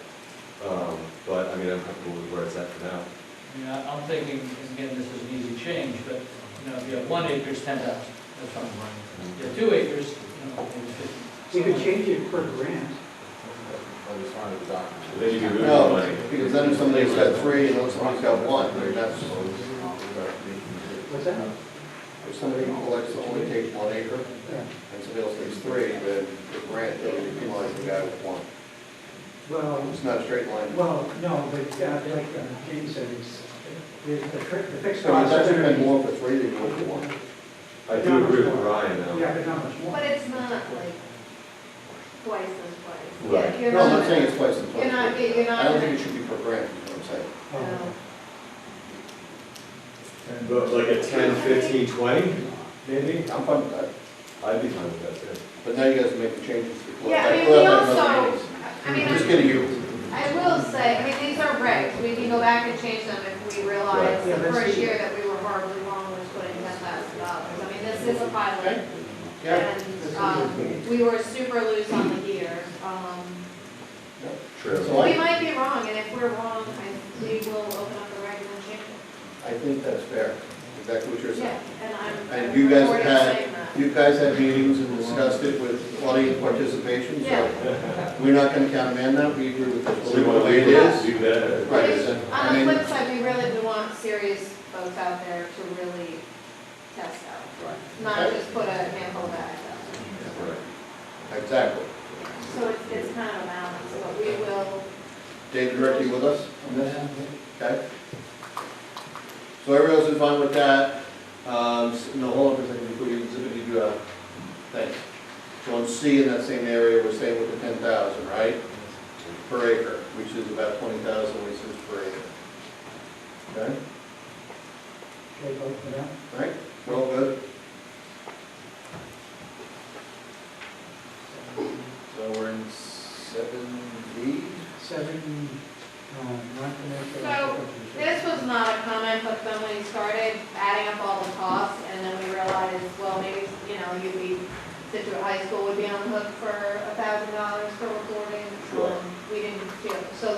But, I mean, I'm comfortable with where it's at for now. I mean, I'm thinking, again, this is an easy change, but, if you have 1 acre, it's 10,000, that's fine. If you have 2 acres, maybe 50. You could change it per grant. Then you can really No, money. because then if somebody's got 3 and then somebody's got 1, I mean, that's. What's that? If somebody collects, only takes 1 acre, Yeah. and somebody else takes 3, then the grant, they would penalize the guy with 1. Well, It's not a straight line. well, no, but like James said, it's, the fixed So you're costs are actually going to paying be. more for 3 than you would for 1. I do agree with Brian, though. Yeah, but not much more. But it's not like twice as twice. Right. You're No, I'm not gonna- saying it's twice and twice. You're not I don't gonna- think it should be per grant, is what I'm saying. Oh. But like a 10, 15, 20, maybe? I'm fine with that, I'd be fine with that, too. but now you guys make the changes. Yeah, I mean, We'll we have another also, meeting. I mean, I'm just kidding you. I will say, I mean, these are regs, we can go back and change them if we realize Right. the Yeah, first that's- year that we were horribly wrong was putting $10,000. I mean, this is a pilot, Yeah. and, we were super loose on the gear. True. So We I, might be wrong, and if we're wrong, we will open up the regs and change it. I think that's fair, exactly what you're saying. Yeah, and And I'm you guys recording had- saying that. You guys had meetings and discussed it with audience participation, so we're not gonna countermand that, we agree with this. So We'll we leave it want the to way it leave is. leave that. Right. On I the mean- flip side, we really do want serious folks out there to really test out, not Okay. just put a handful of bags out. Right. Exactly. So it's kind of a balance, but we will, David, Rick, you with us on this? Okay. So everybody else is fine with that? No, hold on for a second, before you exhibit, you do, thanks. So on C in that same area, we're staying with the 10,000, right? Per acre, which is about 20,000 leases per acre. Okay, Okay, vote for that. right? We're all good? So we're in 7D? 7, non-commercial. So, this was not a comment, but then we started adding up all the costs, and then we realized, well, maybe, you'd be, Scituate High School would be on the hook for $1,000 for recording. Sure. We didn't feel, so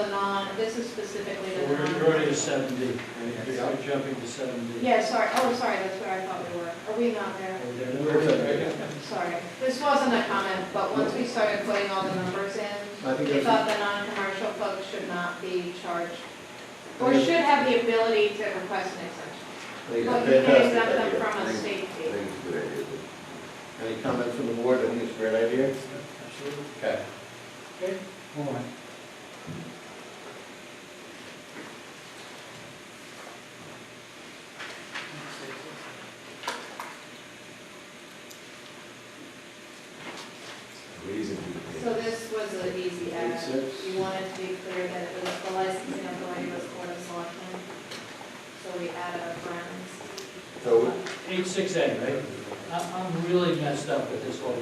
this is specifically the We're non. already to 7D. You're jumping to 7D. Yeah, sorry, that's where I thought we were. Are we not there? We're at 7D. Sorry, this wasn't a comment, but once we started putting all the numbers in, I think we that's, thought the non-commercial folks should not be charged, or should have the ability to request an extension. I think But it's a you can fantastic exempt them idea. from a state fee. I think it's a good idea. Any comments from the board? I think it's a great idea. Absolutely. Okay. Okay, hold on. Reason to So this was an easy add. 8.6. You wanted to be clear that it was the licensing authority was Board of Selectmen. So we added a friends. So 8.6A, right? I'm really messed up with this whole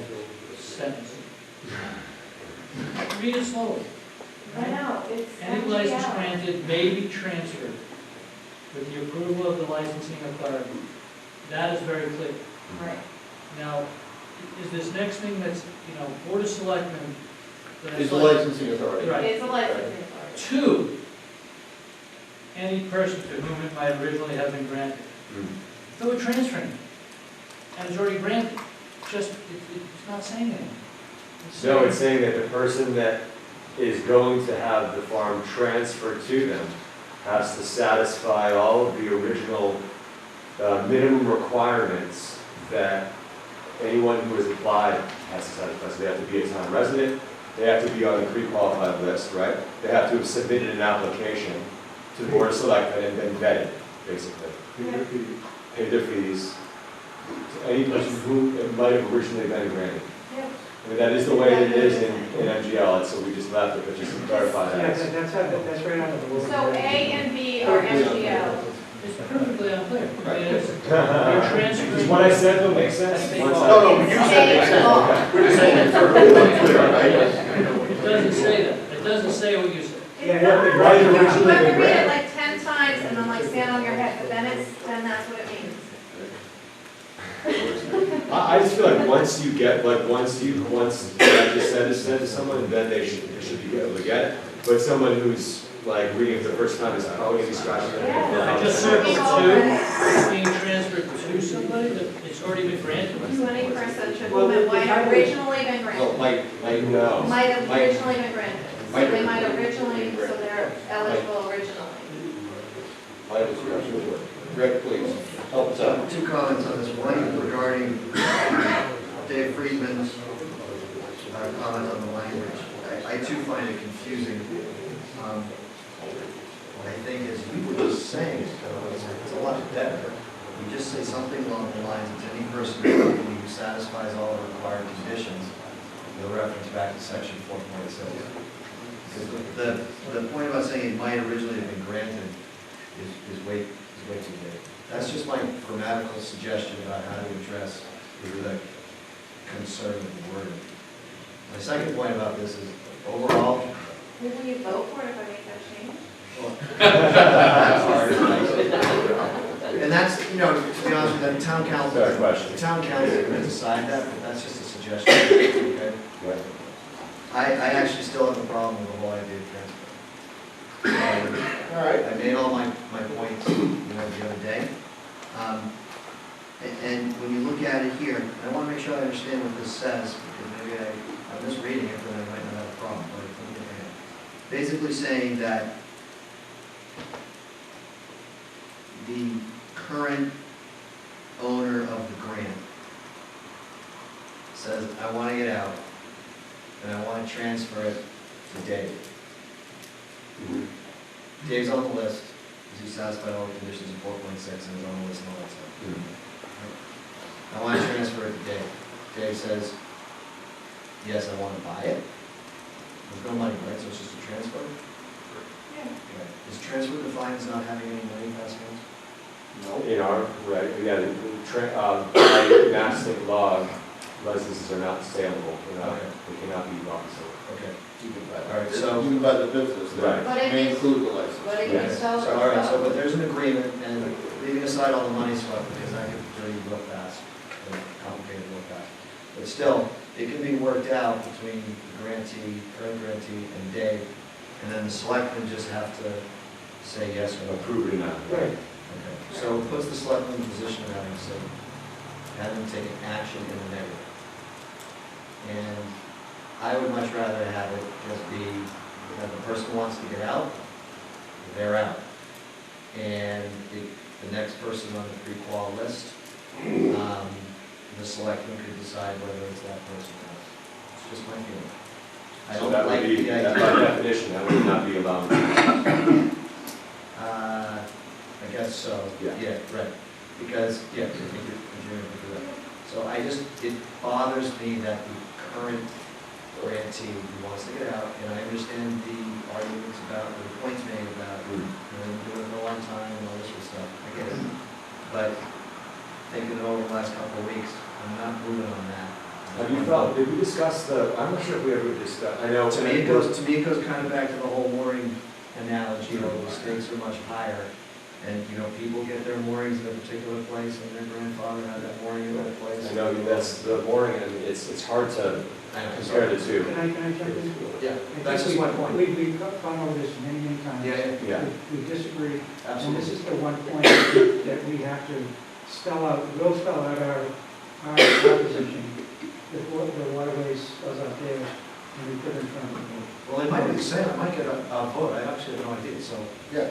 sentence. Read it slowly. I know, it's. Any license granted may be transferred with the approval of the licensing authority. That is very clear. Right. Now, is this next thing that's, Board of Selectmen? that is the like- licensing authority. Right. It's a licensing authority. 2, any person to whom it might originally have been granted. So we're transferring it, and it's already granted, just, it's not saying anything. No, it's saying that the person that is going to have the farm transferred to them has to satisfy all of the original minimum requirements that anyone who has applied has to satisfy. So they have to be a town resident, they have to be on the pre-qualified list, right? They have to have submitted an application to the Board of Selectmen and been vetted, basically. Pay their fees to any person who it might have originally been granted. Yep. I mean, that is the way that it is in MGL, and so we just left it, but just to clarify Yeah, that. that's right out of the word. So A and B are MGL. It's perfectly unclear. I mean, Does you're transferring. what I said though make sense? No, No, but you said it makes sense. We're just saying it's perfectly clear, right? It doesn't say that, it doesn't say what you said. Yeah, It's yeah, not. right, You have originally to been read it granted. like 10 times and then like stand on your head, but then that's what it means. I just feel like once you get, once what I just said is said to someone, then they should be able to get it. But someone who's like reading it the first time is probably gonna be scratching their head. I just circled 2, being transferred to somebody that it's already been granted. To any person to Well, whom it the might have title- originally been Well, granted. No. Might have Might- originally been granted. So might- they might originally, so they're eligible originally. Vital discussion. Rick, please, help us out. Two comments on this. One regarding Dave Friedman's comment on the language. I too find it confusing. I think as you were just saying, it's a lot better you just say something along the lines of any person or company who satisfies all the required conditions, you'll reference back to section 4.6. Because the point about saying it might originally have been granted is way too big. That's just my grammatical suggestion about how to address the concern of the wording. My second point about this is overall. Will you vote for it if I make that change? That's hard. And that's, you know, to be honest with you, the town council. Fair question. The town council is going to decide that, but that's just a suggestion. Okay? Right. I actually still have a problem with the whole idea of transfer. All right. I made all my points, the other day. And when you look at it here, I want to make sure I understand what this says, because maybe I'm just reading it, but I might not have a problem. But let me get my head. Basically saying that the current owner of the grant says, I want to get out, and I want to transfer it to Dave. Dave's on the list, because he satisfied all the conditions of 4.6 and is on the list and all that stuff. I want to transfer it to Dave. Dave says, yes, I want to buy it. There's no money, right, so it's just a transfer? Yeah. Okay. Is transfer defined as not having any money past hands? In our, right, again, by Mass State law, licenses are not saleable, they cannot be bought, so. Okay. You can buy All that. right, so- You can buy the business, Right. But that if may you- include the license. But if Yeah. you sell it, So, all right, so, but there's an agreement, and leaving aside all the money stuff, because that could tell you real fast, and complicated real fast. But still, it can be worked out between the grantee, current grantee, and Dave, and then the selectmen just have to say yes or no. Approve it or not. Right. Okay. So it puts the selectmen in the position of having taken action in the negative. And I would much rather have it just be that the person wants to get out, they're out. And the next person on the pre-qual list, the selectmen could decide whether it's that person or not. It's just my feeling. I So don't that like would be, the that idea. by definition, that would not be allowed. I guess so. Yeah. Yeah, right. Because, yeah, I think you're correct. So it bothers me that the current grantee who wants to get out, and I understand the arguments about, the points made about, they've been doing it for a long time and all this sort of stuff. I get it. But thinking it over the last couple of weeks, I'm not moving on that. Have you felt, did we discuss I'm not sure if we ever discussed, I know. To me, it goes kind of back to the whole mooring analogy, the stakes are much higher. And, people get their moorings in a particular place, and their grandfather had that mooring in that place. I know, that's the boring, and it's hard to compare the two. Can I jump in? Yeah, I that's think just my point. We've gone over this many times. Yeah. We disagree, and Absolutely. this is the one point that we have to spell out, we'll spell out our position. The waterways was out there, and we put it in front of the board. Well, it might be the same, I might get a vote, I actually have no idea, so. Yeah,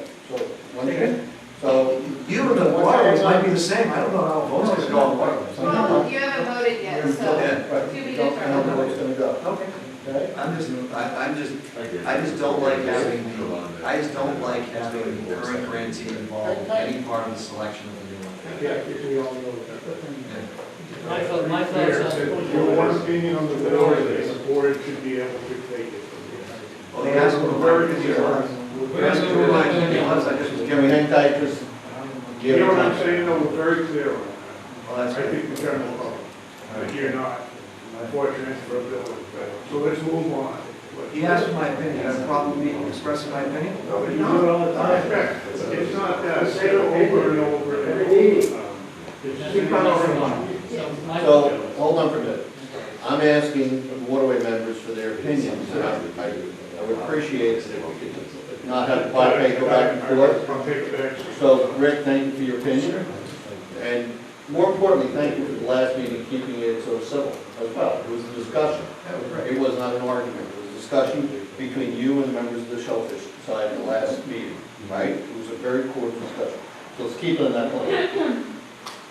so You and the waterways might be the same, I don't know how votes are going to go on waterways. Well, you haven't voted yet, so Yeah. to be I don't know where it's determined. gonna go. Okay. Okay? I just don't like having the current grantee involved in any part of the selection of the new one. Yeah, we all know that. My thoughts on. Your one opinion on the board, and the board should be able to take it from there. Well, he has to remind me, Can we hang tight, just You give know it what I'm time? saying, though, we're very clear on that. Well, that's I right. think the general public, but you're not, for transferability. So let's move on. He asked for my opinion, you have a problem with me expressing my opinion? No, but you do it all the time. It's not that, say it over and over every meeting. Keep on over. So, hold on for a minute. I'm asking the waterway members for their opinions, and I would appreciate it if we could not have the bypass go back and forth. I'll take it back. So, Rick, thank you for your opinion. And more importantly, thank you for the last meeting, keeping it so civil as well. It was a discussion. It was not an argument. It was a discussion between you and the members of the Shellfish side in the last meeting, right? It was a very cordial discussion. So let's keep it in that plan.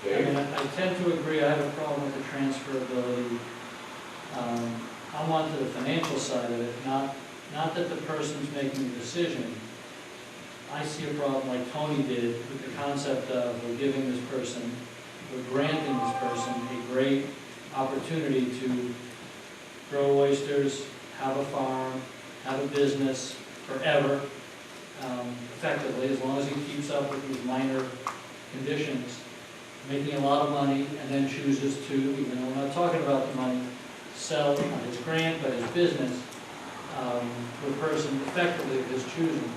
I mean, I tend to agree, I have a problem with the transferability. I'm onto the financial side of it, not that the person's making the decision I see a problem like Tony did with the concept of we're giving this person, we're granting this person a great opportunity to grow oysters, have a farm, have a business forever, effectively, as long as he keeps up with these minor conditions, making a lot of money, and then chooses to, even though we're not talking about the money, sell not his grant, but his business, to a person effectively of his choosing,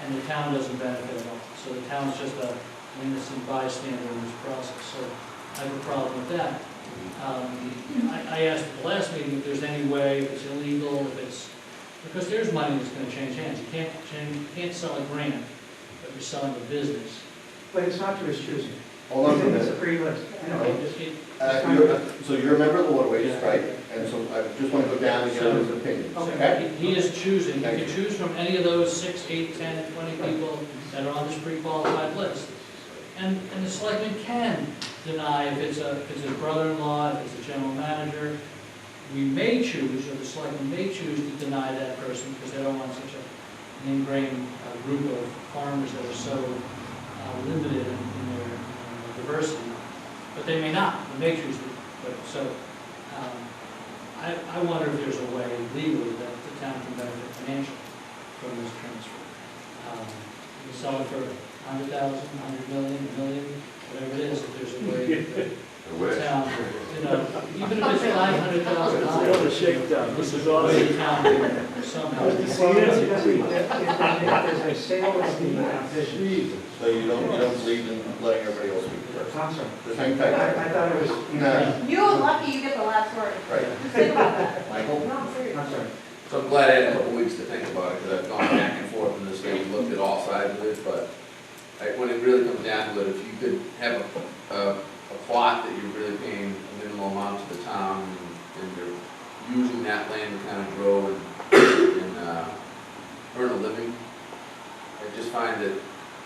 and the town doesn't benefit at all. So the town's just an innocent bystander in this process, so I have a problem with that. I asked at the last meeting if there's any way, if it's illegal, if it's, because there's money that's going to change hands. You can't sell a grant, but you're selling a business. But it's not to his choosing. Hold on for a It's a minute. free list. I know, It- just- it- So you're a member of the Waterways, Yeah. right? And so I just want to go down and get his opinion, okay? He is choosing, he Thank can you. choose from any of those 6, 8, 10, 20 people that are on this pre-qualified list. And the selectman can deny if it's his brother-in-law, if it's a general manager. We may choose, or the selectman may choose to deny that person because they don't want such an ingrained group of farmers that are so limited in their diversity. But they may not, they may choose to. But so, I wonder if there's a way legally that the town can benefit financially from this transfer. You can sell it for 100,000, 100 million, a million, whatever it is, if there's a way that the town, even if it's $500,000. This is all the town can somehow. Well, if there's a sale of the business. So you don't believe in letting everybody else speak first? I'm sorry. Just hang I tight. thought it was. No. You're lucky you get the last word. Right. Just think about that. Michael? No, I'm serious. I'm sorry. So I'm glad I had a couple weeks to think about it, because I've gone back and forth in this thing, looked at all sides of it, but when it really comes down to it, if you could have a plot that you're really paying a minimal amount to the town, and you're using that land to kind of grow and earn a living, I just find that,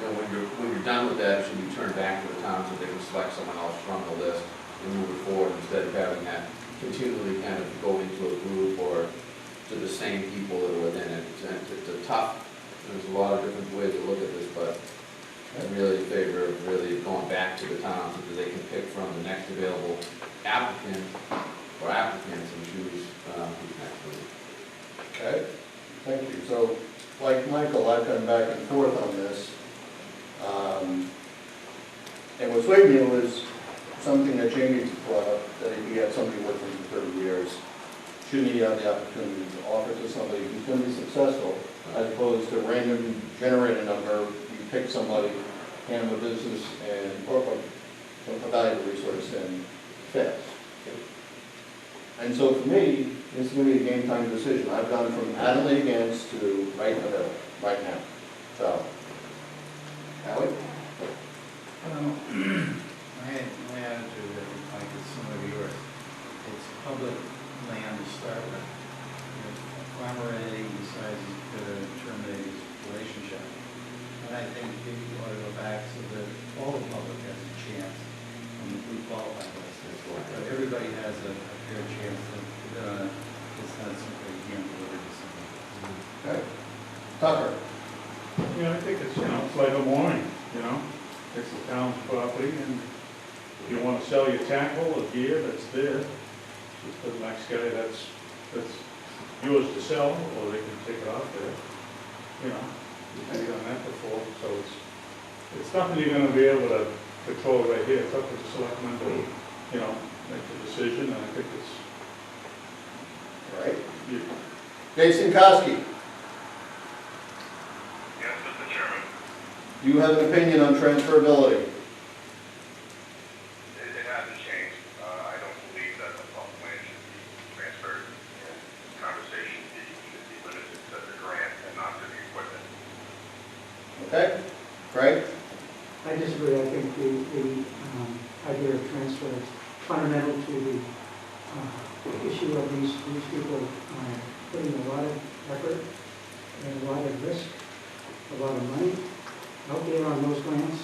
when you're done with that, it should be turned back to the town so they can select someone else from the list and move it forward, instead of having that continually kind of go into a group or to the same people that are within it. It's a tough, there's a lot of different ways to look at this, but I'm really in favor of really going back to the town so that they can pick from the next available applicant or applicants and choose who's next. Okay, thank you. So, like Michael, I've gone back and forth on this. And what swayed me was something that Jamie brought up, that he had somebody with him for 30 years. Shouldn't he have the opportunity to offer to somebody who's going to be successful, as opposed to random generate a number, you pick somebody, hand them a business and, or a valuable resource and fails. And so for me, this is going to be a game time decision. I've gone from adamantly against to right in the middle, right now. So, Howie? My attitude, I think, Mike, is similar to yours. It's public land to start with. If Farmer A decides he's going to terminate his relationship, and I think you ought to go back so that all the public has a chance on the pre-qualified list. So everybody has a fair chance to bid on it. It's not something you can't deliver to somebody. Okay. Tucker? Yeah, I think it's, it's like a mooring, it's the town's property, and if you want to sell your tackle or gear, that's there. Just the next guy, that's yours to sell, or they can take it off there. You've done that before, so it's nothing you're gonna be able to control right here. It's up to the selectmen to, make the decision, and I think it's, All right. you, Jason Kosky, Yes, Mr. Chairman. do you have an opinion on transferability? It hasn't changed. I don't believe that the public land should be transferred. And this conversation should be limited to the grant and not to the equipment. Okay? Craig? I disagree. I think the idea of transfer is fundamental to the issue of these people putting a lot of effort and a lot of risk, a lot of money out there on those grants,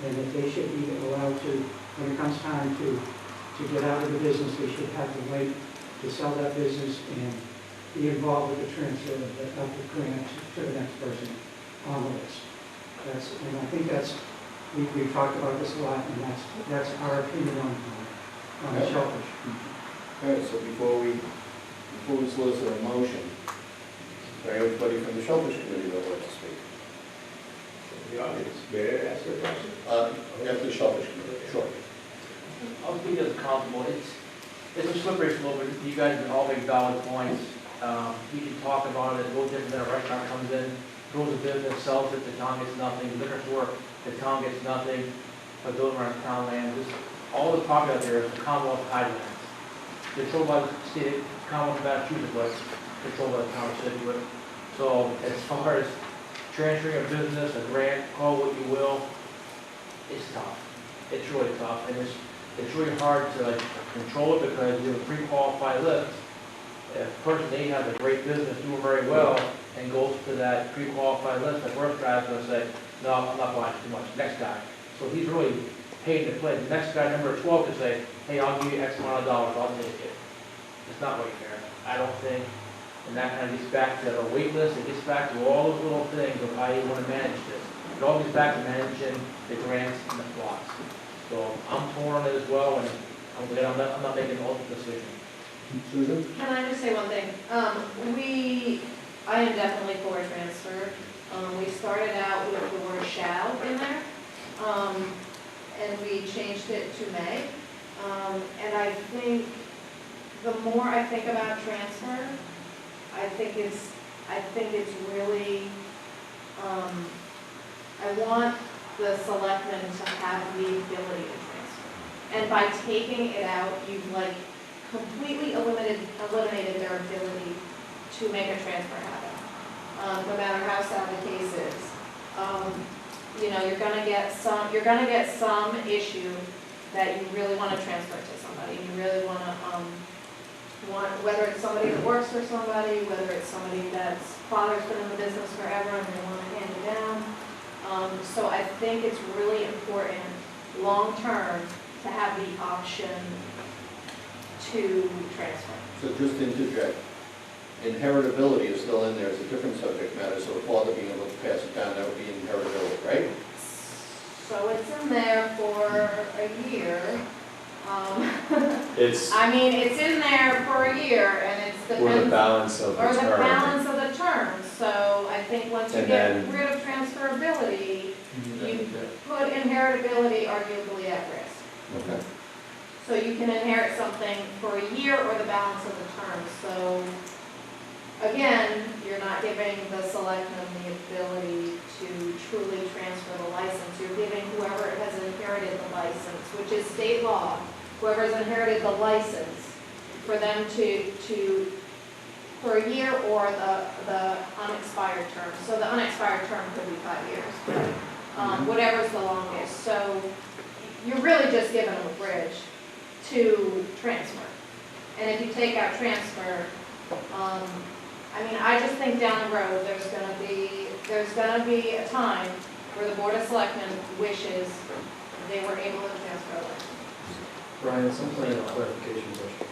and that they should be allowed to, when it comes time to get out of the business, they should have the right to sell that business and be involved with the transfer of the grant to the next person. on the list. And I think we've talked about this a lot, and that's our opinion on the shellfish. All right, so before we solicit a motion, is there anybody from the Shellfish Committee that would like to speak? The audience, may I ask a question? After the Shellfish Committee, sure. I'll speak as accountable. It's a slippery slope. You guys can all make valid points. You can talk about it, go different than a restaurant comes in, goes to business, sells it, the town gets nothing, liquor store, the town gets nothing, but those are on town land. All the property out there is the Commonwealth Highlands. Controlled by the state, Commonwealth of Massachusetts, but controlled by the town of Scituate. So as far as transferring a business, a grant, call what you will, it's tough. It's really tough, and it's really hard to control it because you have a pre-qualified list. If a person A has a great business, doing very well, and goes to that pre-qualified list, the first guy's gonna say, no, I'm not buying too much, next guy. So he's really paid to play. The next guy, number 12, can say, hey, I'll give you X amount of dollars, I'll take it. It's not really fair, I don't think. And that kind of gets back to the wait list, it gets back to all those little things of how you want to manage this. It all gets back to managing the grants and the plots. So I'm torn on it as well, and I'm not making an ultimate decision. Susan? Can I just say one thing? I am definitely for a transfer. We started out with the word shall in there, and we changed it to may. And I think, the more I think about transfer, I think it's really, I want the selectmen to have the ability to transfer. And by taking it out, you've completely eliminated their ability to make a transfer happen, no matter how sad the case is. You're gonna get some issue that you really want to transfer to somebody. You really want whether it's somebody that works for somebody, whether it's somebody that's father's been in the business forever and they want to hand it down. So I think it's really important, long-term, to have the option to transfer. So just to interject, inheritability is still in there as a different subject matter, so the father being able to pass it down, that would be inheritability, right? So it's in there for a year. It's It's in there for a year, and it's for the balance of the or the term. balance of the term. So I think once you And get then- rid of transferability, you put inheritability arguably at risk. Okay. So you can inherit something for a year or the balance of the term. So again, you're not giving the selectmen the ability to truly transfer the license. You're giving whoever has inherited the license, which is state law, whoever has inherited the license, for them to for a year or the unexpired term. So the unexpired term could be 5 years, whatever's the longest. So you're really just giving them a bridge to transfer. And if you take out transfer, I just think down the road, there's gonna be a time where the Board of Selectmen wishes they were able to transfer a license. Brian, some kind of clarification question.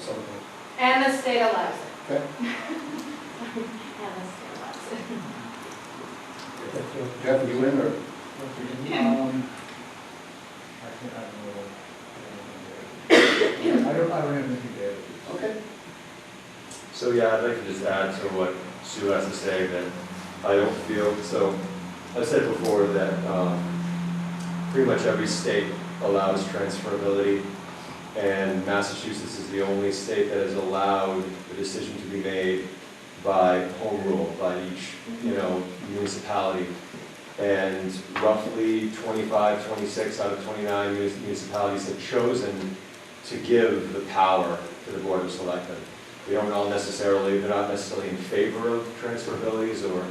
Something. And the state allows it. Okay. And the state allows it. Jeff, you in or? I don't have anything to add. Okay. So yeah, I'd like to just add to what Sue has to say, that I don't feel, so I've said before that pretty much every state allows transferability, and Massachusetts is the only state that has allowed the decision to be made by home rule, by each, municipality. And roughly 25, 26 out of 29 municipalities have chosen to give the power to the Board of Selectmen. They're not necessarily in favor of transferabilities or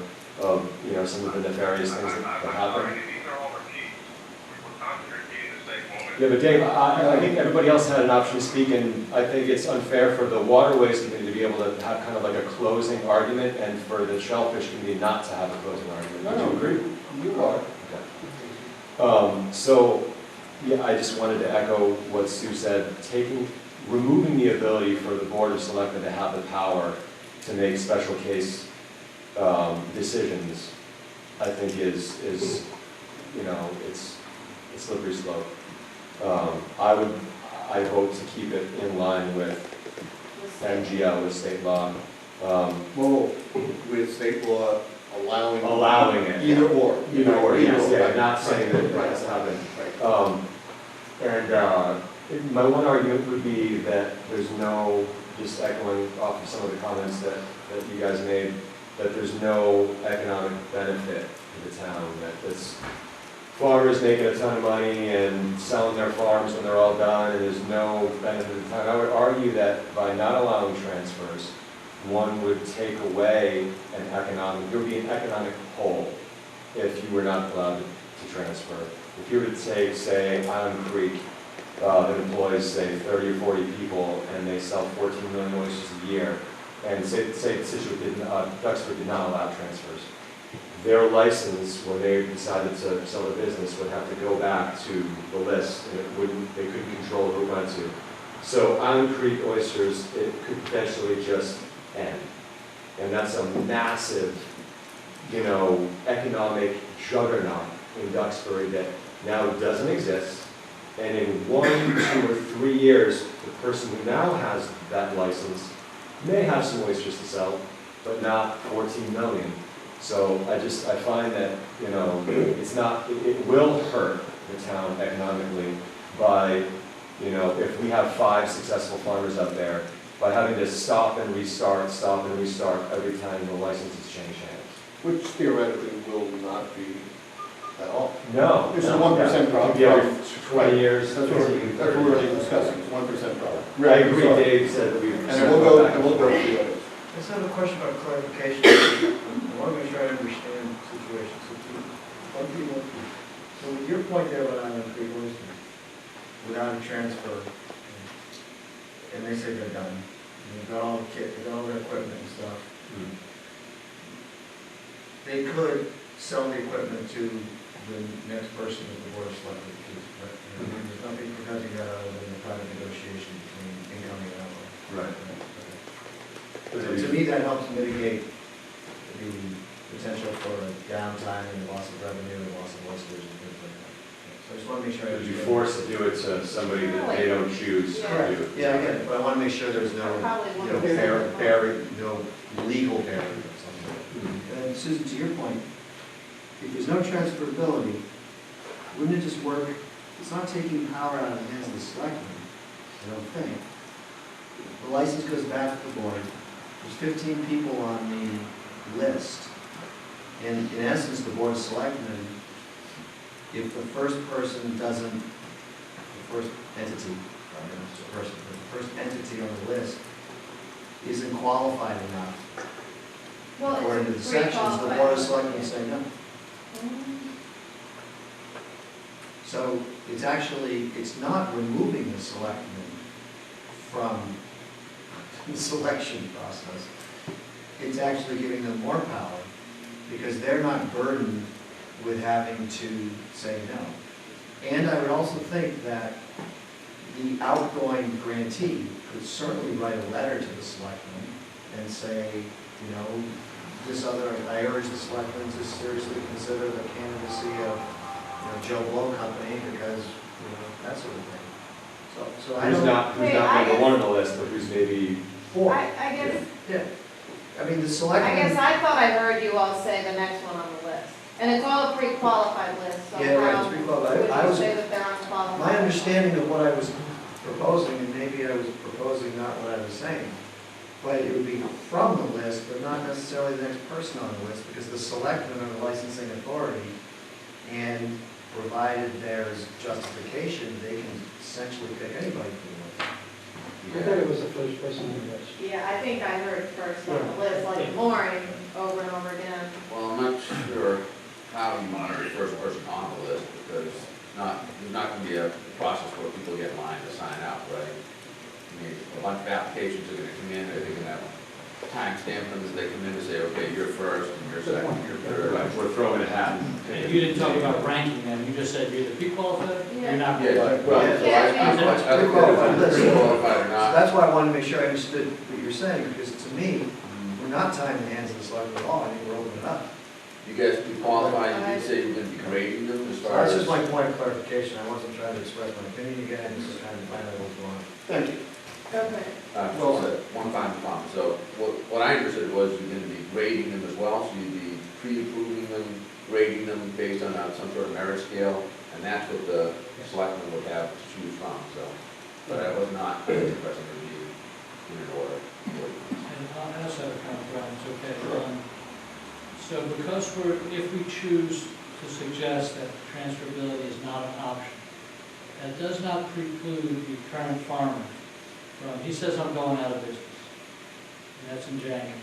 of, some of the nefarious things that happen. These are all repeats. We're constantly repeating the same moment. Yeah, but Dave, I think everybody else had an option to speak, and I think it's unfair for the Waterways Committee to be able to have kind of like a closing argument, and for the Shellfish Committee not to have a closing argument. Would you agree? You are. Okay. So, yeah, I just wanted to echo what Sue said, removing the ability for the Board of Selectmen to have the power to make special case decisions I think is, you know, it's a slippery slope. I vote to keep it in line with MGL, with state law. Well, with state law Allowing it. Either or. Either or, yes, yeah, right. not saying that it has to happen. And my one argument would be that there's no, just echoing off of some of the comments that you guys made, that there's no economic benefit to the town, that this farmers making a ton of money and selling their farms when they're all done, and there's no benefit to the town. I would argue that by not allowing transfers, one would take away there would be an economic hole if you were not allowed to transfer. If you were to take, say, Island Creek, that employs, say, 30 or 40 people, and they sell 14 million oysters a year, and say Scituate Duxford did not allow transfers, their license, when they decided to sell the business, would have to go back to the list, and they couldn't control who it went to. So Island Creek oysters, it could potentially just end. And that's a massive, you know, economic juggernaut in Duxbury that now doesn't exist. And in 1, 2, or 3 years, the person who now has that license may have some oysters to sell, but not 14 million. So I find that, you know, it will hurt the town economically by, you know, if we have 5 successful farmers out there, by having to stop and restart every time the licenses change hands. Which theoretically will not be at all. No. It's a 1% problem. Yeah, every 20 years. That's what we're really discussing, it's 1% problem. I agree, Dave said that we. And we'll go through the others. I just have a question about clarification. I want to make sure I understand the situation. So with your point there about Island Creek oysters, without a transfer, and they say they're done, and they've got all the kit, they've got all their equipment and stuff, they could sell the equipment to the next person of the board of selectmen. There's nothing preventing that other than the private negotiation between incoming and outgoing. Right. So to me, that helps mitigate the potential for downtime and loss of revenue and loss of oysters and things like that. So I just want to make sure I Because you understand. force to do it to somebody that they don't choose to do it. Yeah, I get it, but I want to make sure there's no, Probably you one know, percent. no legal barrier or something. And Susan, to your point, if there's no transferability, wouldn't it just work? It's not taking power out of the hands of the selectmen, I don't think. The license goes back to the board. There's 15 people on the list. And in essence, the board of selectmen, if the first person doesn't, the first entity, I don't know if it's a person, but the first entity on the list isn't qualified enough, Well, according to the it's sections, the board of selectmen say no. So it's actually, it's not removing the selectmen from the selection process. It's actually giving them more power because they're not burdened with having to say no. And I would also think that the outgoing grantee could certainly write a letter to the selectmen and say, you know, I urge the selectmen to seriously consider the candidacy of, you know, Joe Blow Company because, you know, that sort of thing. So I Who's don't. not Wait, number 1 on the list, but who's maybe 4. I guess, Yeah. I mean, the I selectmen. guess I thought I heard you all say the next one on the list. And it's all a pre-qualified list, so Yeah, right, how it's pre-qualified. would I you was- say that they're unqualified? My understanding of what I was proposing, and maybe I was proposing not what I was saying, but it would be from the list, but not necessarily the next person on the list, because the selectmen are the licensing authority, and provided there's justification, they can essentially pick anybody for the list. I thought it was the first person on the list. Yeah, I think I heard first on the list, like Maureen, over and over again. Well, I'm not sure how you monitor the first person on the list, because there's not going to be a process where people get in line to sign up, right? I mean, a bunch of applications are going to come in, they're going to have time stamp them as they come in to say, okay, you're first, and you're second, you're third. Right, we're throwing a hat. And you didn't talk about ranking them, you just said you're either pre-qualified, you're not Yeah, pre-qualified. well, Yeah, so yeah, I pre-qualified list. pre-qualified or So not. that's why I wanted to make sure I understood what you're saying, because to me, we're not tying the hands of the selectmen at all, I think we're opening it up. You guys be qualified, you did say you're gonna be grading them as So far that's as. just my point of clarification, I wasn't trying to express my opinion again, I'm just trying to find out what's going on. Thank you. Okay. Well said. One final comment, so what I understood was you're gonna be grading them as well, so you'd be pre-approving them, grading them based on some sort of merit scale, and that's what the selectmen would have to choose from, so. But I was not requesting to be in an order. And I also have a comment, Brian, it's okay. So because if we choose to suggest that transferability is not an option, that does not preclude the current farmer from, he says, I'm going out of business. And that's in January.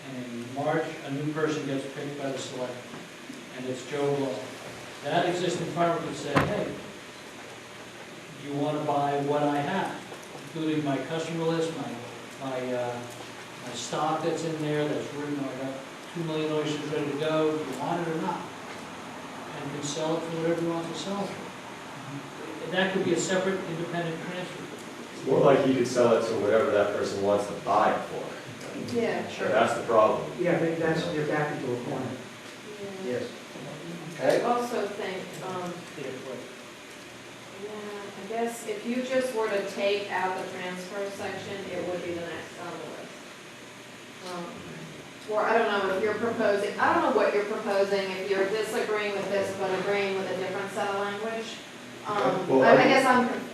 And in March, a new person gets picked by the selectmen, and it's Joe Blow. That existing farmer could say, hey, you want to buy what I have, including my customer list, my stock that's in there, that's written, I got 2 million oysters ready to go, do you want it or not? And can sell it for whatever you want to sell it for. And that could be a separate independent transfer. It's more like you could sell it to whatever that person wants to buy it for. Yeah, Sure. That's the problem. Yeah, I think that's, you're back into a corner. Yes. Okay? I also think, yeah, I guess if you just were to take out the transfer section, it would be the next on the list. Or I don't know if you're proposing, I don't know what you're proposing, if you're disagreeing with this but agreeing with a different set of language. Well, I guess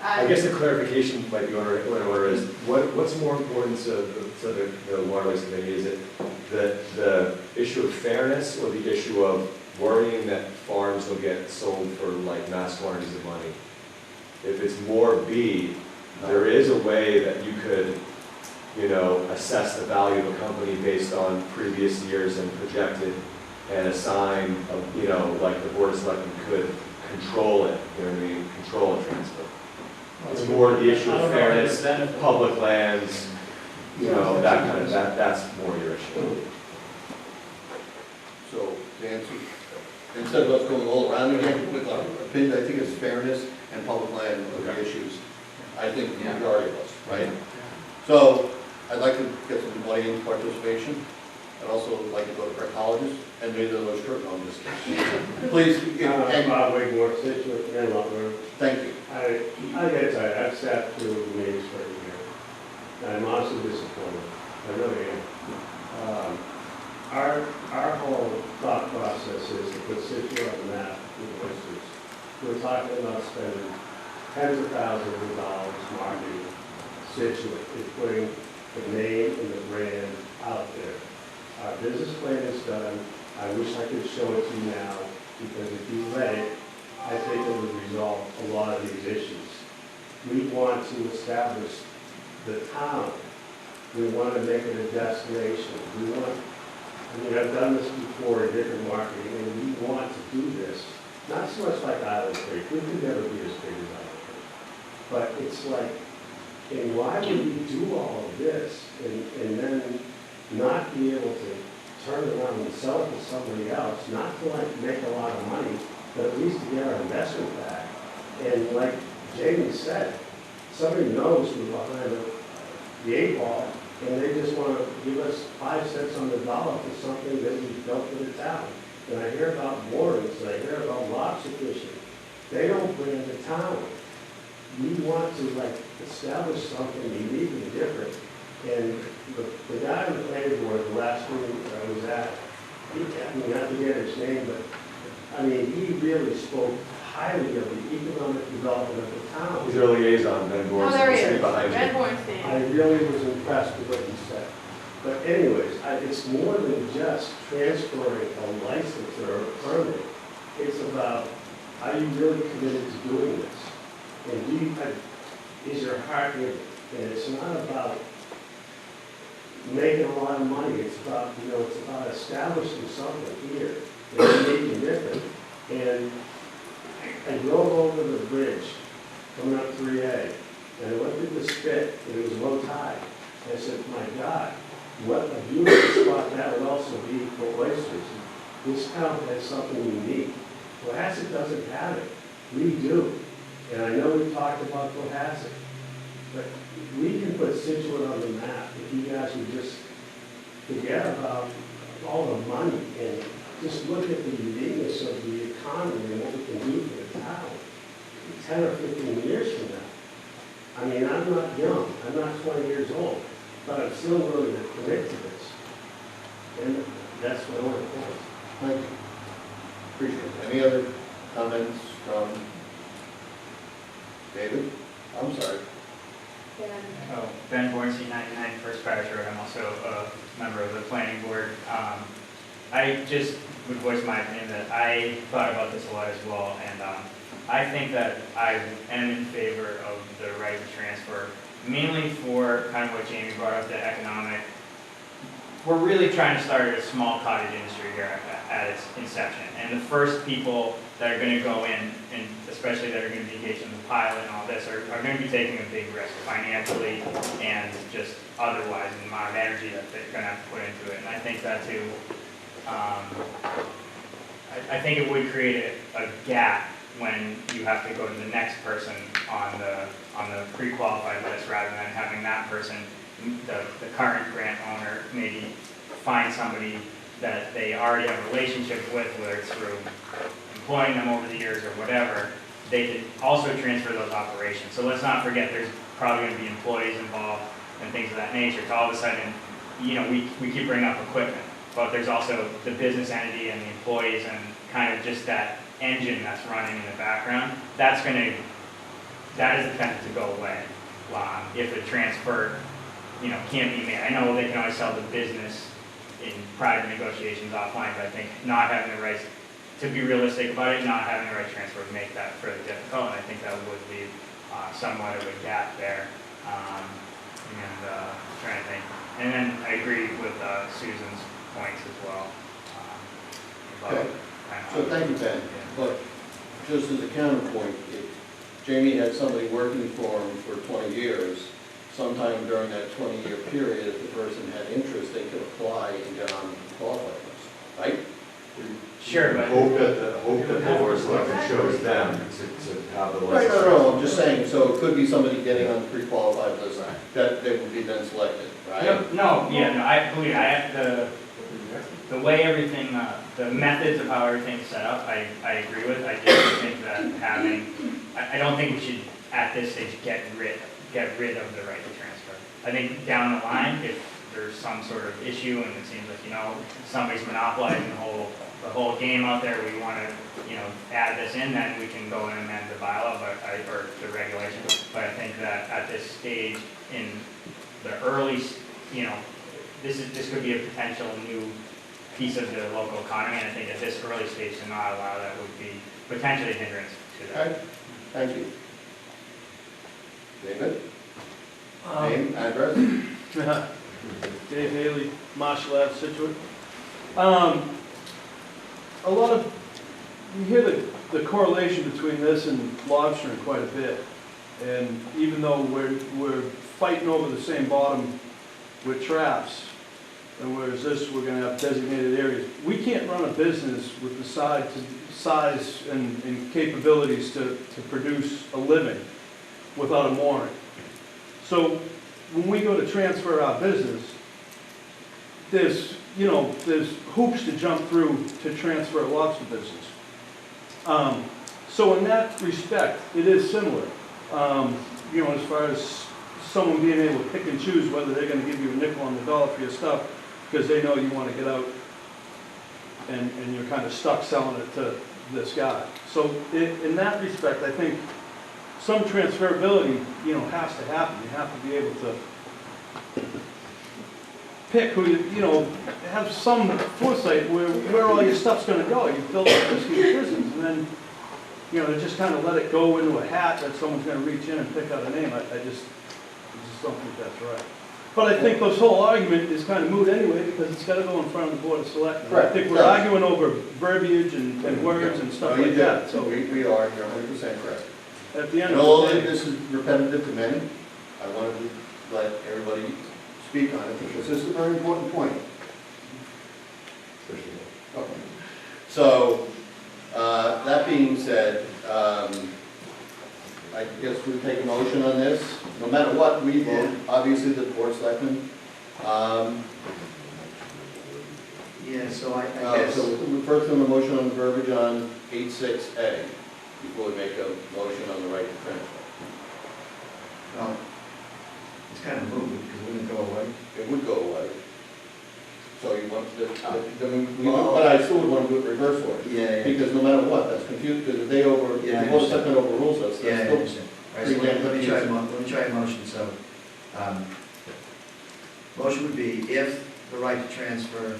I guess the clarification might be order is, what's more important to the Waterways Committee? Is it the issue of fairness or the issue of worrying that farms will get sold for like mass quantities of money? If it's more B, there is a way that you could, assess the value of a company based on previous years and projected and assign, like the Board of Selectmen could control it, control a transfer. It's more the issue of fairness, public lands, that kind of, that's more your issue. So, to answer, instead of us going all around again with our opinion, I think it's fairness and public land are the issues. I think the majority of us, right? So, I'd like to get some audience participation. I'd also like to go to our colleges and maybe those short on this case. Please, Bob Wigmore, Scituate Waterways. Thank you. I gotta tell you, I've sat through meetings for a year, and I'm honestly disappointed. I really am. Our whole thought process is to put Scituate on the map with oysters. We're talking about spending tens of thousands of dollars marketing Scituate, and putting the name and the brand out there. Our business plan is done. I wish I could show it to you now, because if you read it, I think it would resolve a lot of these issues. We want to establish the town. We want to make it a destination. I've done this before in different marketing, and we want to do this. Not so much like Island Creek. We could never be as big as Island Creek. But it's like, and why would we do all of this and then not be able to turn around and sell it to somebody else, not to like make a lot of money, but at least to get our investment back. And like Jamie said, somebody knows we're behind the 8 ball, and they just want to give us 5 cents on the dollar for something that we built for the town. And I hear about moorings, and I hear about lobster fishing. They don't bring the town. We want to like establish something unique and different. And the guy on the planning board, the last meeting I was at, I forget his name, but he really spoke highly of the economic development of the town. He's our liaison, Ben Oh, Gorst, there he sitting is, behind Red you. Bornstein. I really was impressed with what he said. But anyways, it's more than just transferring a license or a permit. It's about, are you really committed to doing this? And is your heart in it? And it's not about making a lot of money. It's about, it's about establishing something here and making different. And I drove over the bridge coming up 3A, and I looked at the spit, and it was low tide. I said, my God, what a beautiful spot that would also be for oysters. This town has something unique. Cohasset doesn't have it. We do. And I know we talked about Cohasset, but we can put Scituate on the map if you guys would just forget about all the money and just look at the uniqueness of the economy and what we can do for the town 10 or 15 years from now. I mean, I'm not young, I'm not 20 years old, but I'm still willing to commit to this. And that's my only point. Thank you. Appreciate it. Any other comments from David? I'm sorry. Oh, Ben Bornstein, 99 First Parish Road. I'm also a member of the planning board. I just would voice my opinion that I thought about this a lot as well, and I think that I am in favor of the right to transfer, mainly for kind of what Jamie brought up, the economic. We're really trying to start a small cottage industry here at its inception, and the first people that are going to go in, and especially that are going to be engaged in the pilot and all this, are going to be taking a big risk financially and just otherwise in the amount of energy that they're going to have to put into it. And I think that too, I think it would create a gap when you have to go to the next person on the pre-qualified list rather than having that person, the current grant owner, maybe find somebody that they already have a relationship with, whether it's through employing them over the years or whatever. They could also transfer those operations. So let's not forget there's probably going to be employees involved and things of that nature. So all of a sudden, you know, we keep bringing up equipment, but there's also the business entity and the employees and kind of just that engine that's running in the background. That is intended to go away if the transfer, you know, can't be made. I know they can always sell the business in private negotiations offline, but I think not having the right, to be realistic about it, not having the right transfer would make that further difficult, and I think that would leave somewhat of a gap there. Trying to think. And then I agree with Susan's points as well. Okay. So thank you, Ben. But just as a counterpoint, if Jamie had somebody working for him for 20 years, sometime during that 20-year period, if the person had interest, they could apply and get on the qualified list, right? Sure, but Hope that the board selection shows them to have the Right, list. no, I'm just saying, so it could be somebody getting on the pre-qualified list that they would be then selected, right? I believe I have the way everything, the methods of how everything's set up, I agree with. I just think that I don't think we should at this stage get rid of the right to transfer. I think down the line, if there's some sort of issue and it seems like, you know, somebody's monopolizing the whole game out there, we want to, you know, add this in, then we can go and amend the bylaw or the regulation. But I think that at this stage in the early, you know, this could be a potential new piece of the local economy, and I think at this early stage to not allow that would be potentially a hindrance to that. Okay, thank you. David? Name, address? Dave Haley, Marshall Ave, Scituate. A lot of, you hear the correlation between this and lobstering quite a bit. And even though we're fighting over the same bottom with traps, and whereas this, we're gonna have designated areas. We can't run a business with the size and capabilities to produce a living without a mooring. So when we go to transfer our business, there's hoops to jump through to transfer a lobster business. So in that respect, it is similar. As far as someone being able to pick and choose whether they're going to give you a nickel on the dollar for your stuff because they know you want to get out and you're kind of stuck selling it to this guy. So in that respect, I think some transferability, has to happen. You have to be able to pick who have some foresight where all your stuff's going to go. You build up this huge business, and then to just kind of let it go into a hat that someone's going to reach in and pick out a name. I just don't think that's right. But I think this whole argument is kind of moot anyway because it's got to go in front of the Board of Selectmen. I think we're arguing over verbiage and words and stuff like that. So we are, you're 100% correct. At the end And of although the day, this is repetitive to many, I wanted to let everybody speak on it because this is a very important point. Okay. So, that being said, I guess we take a motion on this. No matter what we vote, obviously the Board of Selectmen Yeah, so I guess, So first on the motion on the verbiage on 86A, before we make a motion on the right to transfer. well, it's kind of moved because it wouldn't go away. It would go away. So you want but I still would want to do it reverse order. Yeah, Because no matter what, that's confused, because if they if Yeah, I the board of selectmen overrules us, Yeah, I that's still. understand. All right, so let me try a motion, so, motion would be if the right to transfer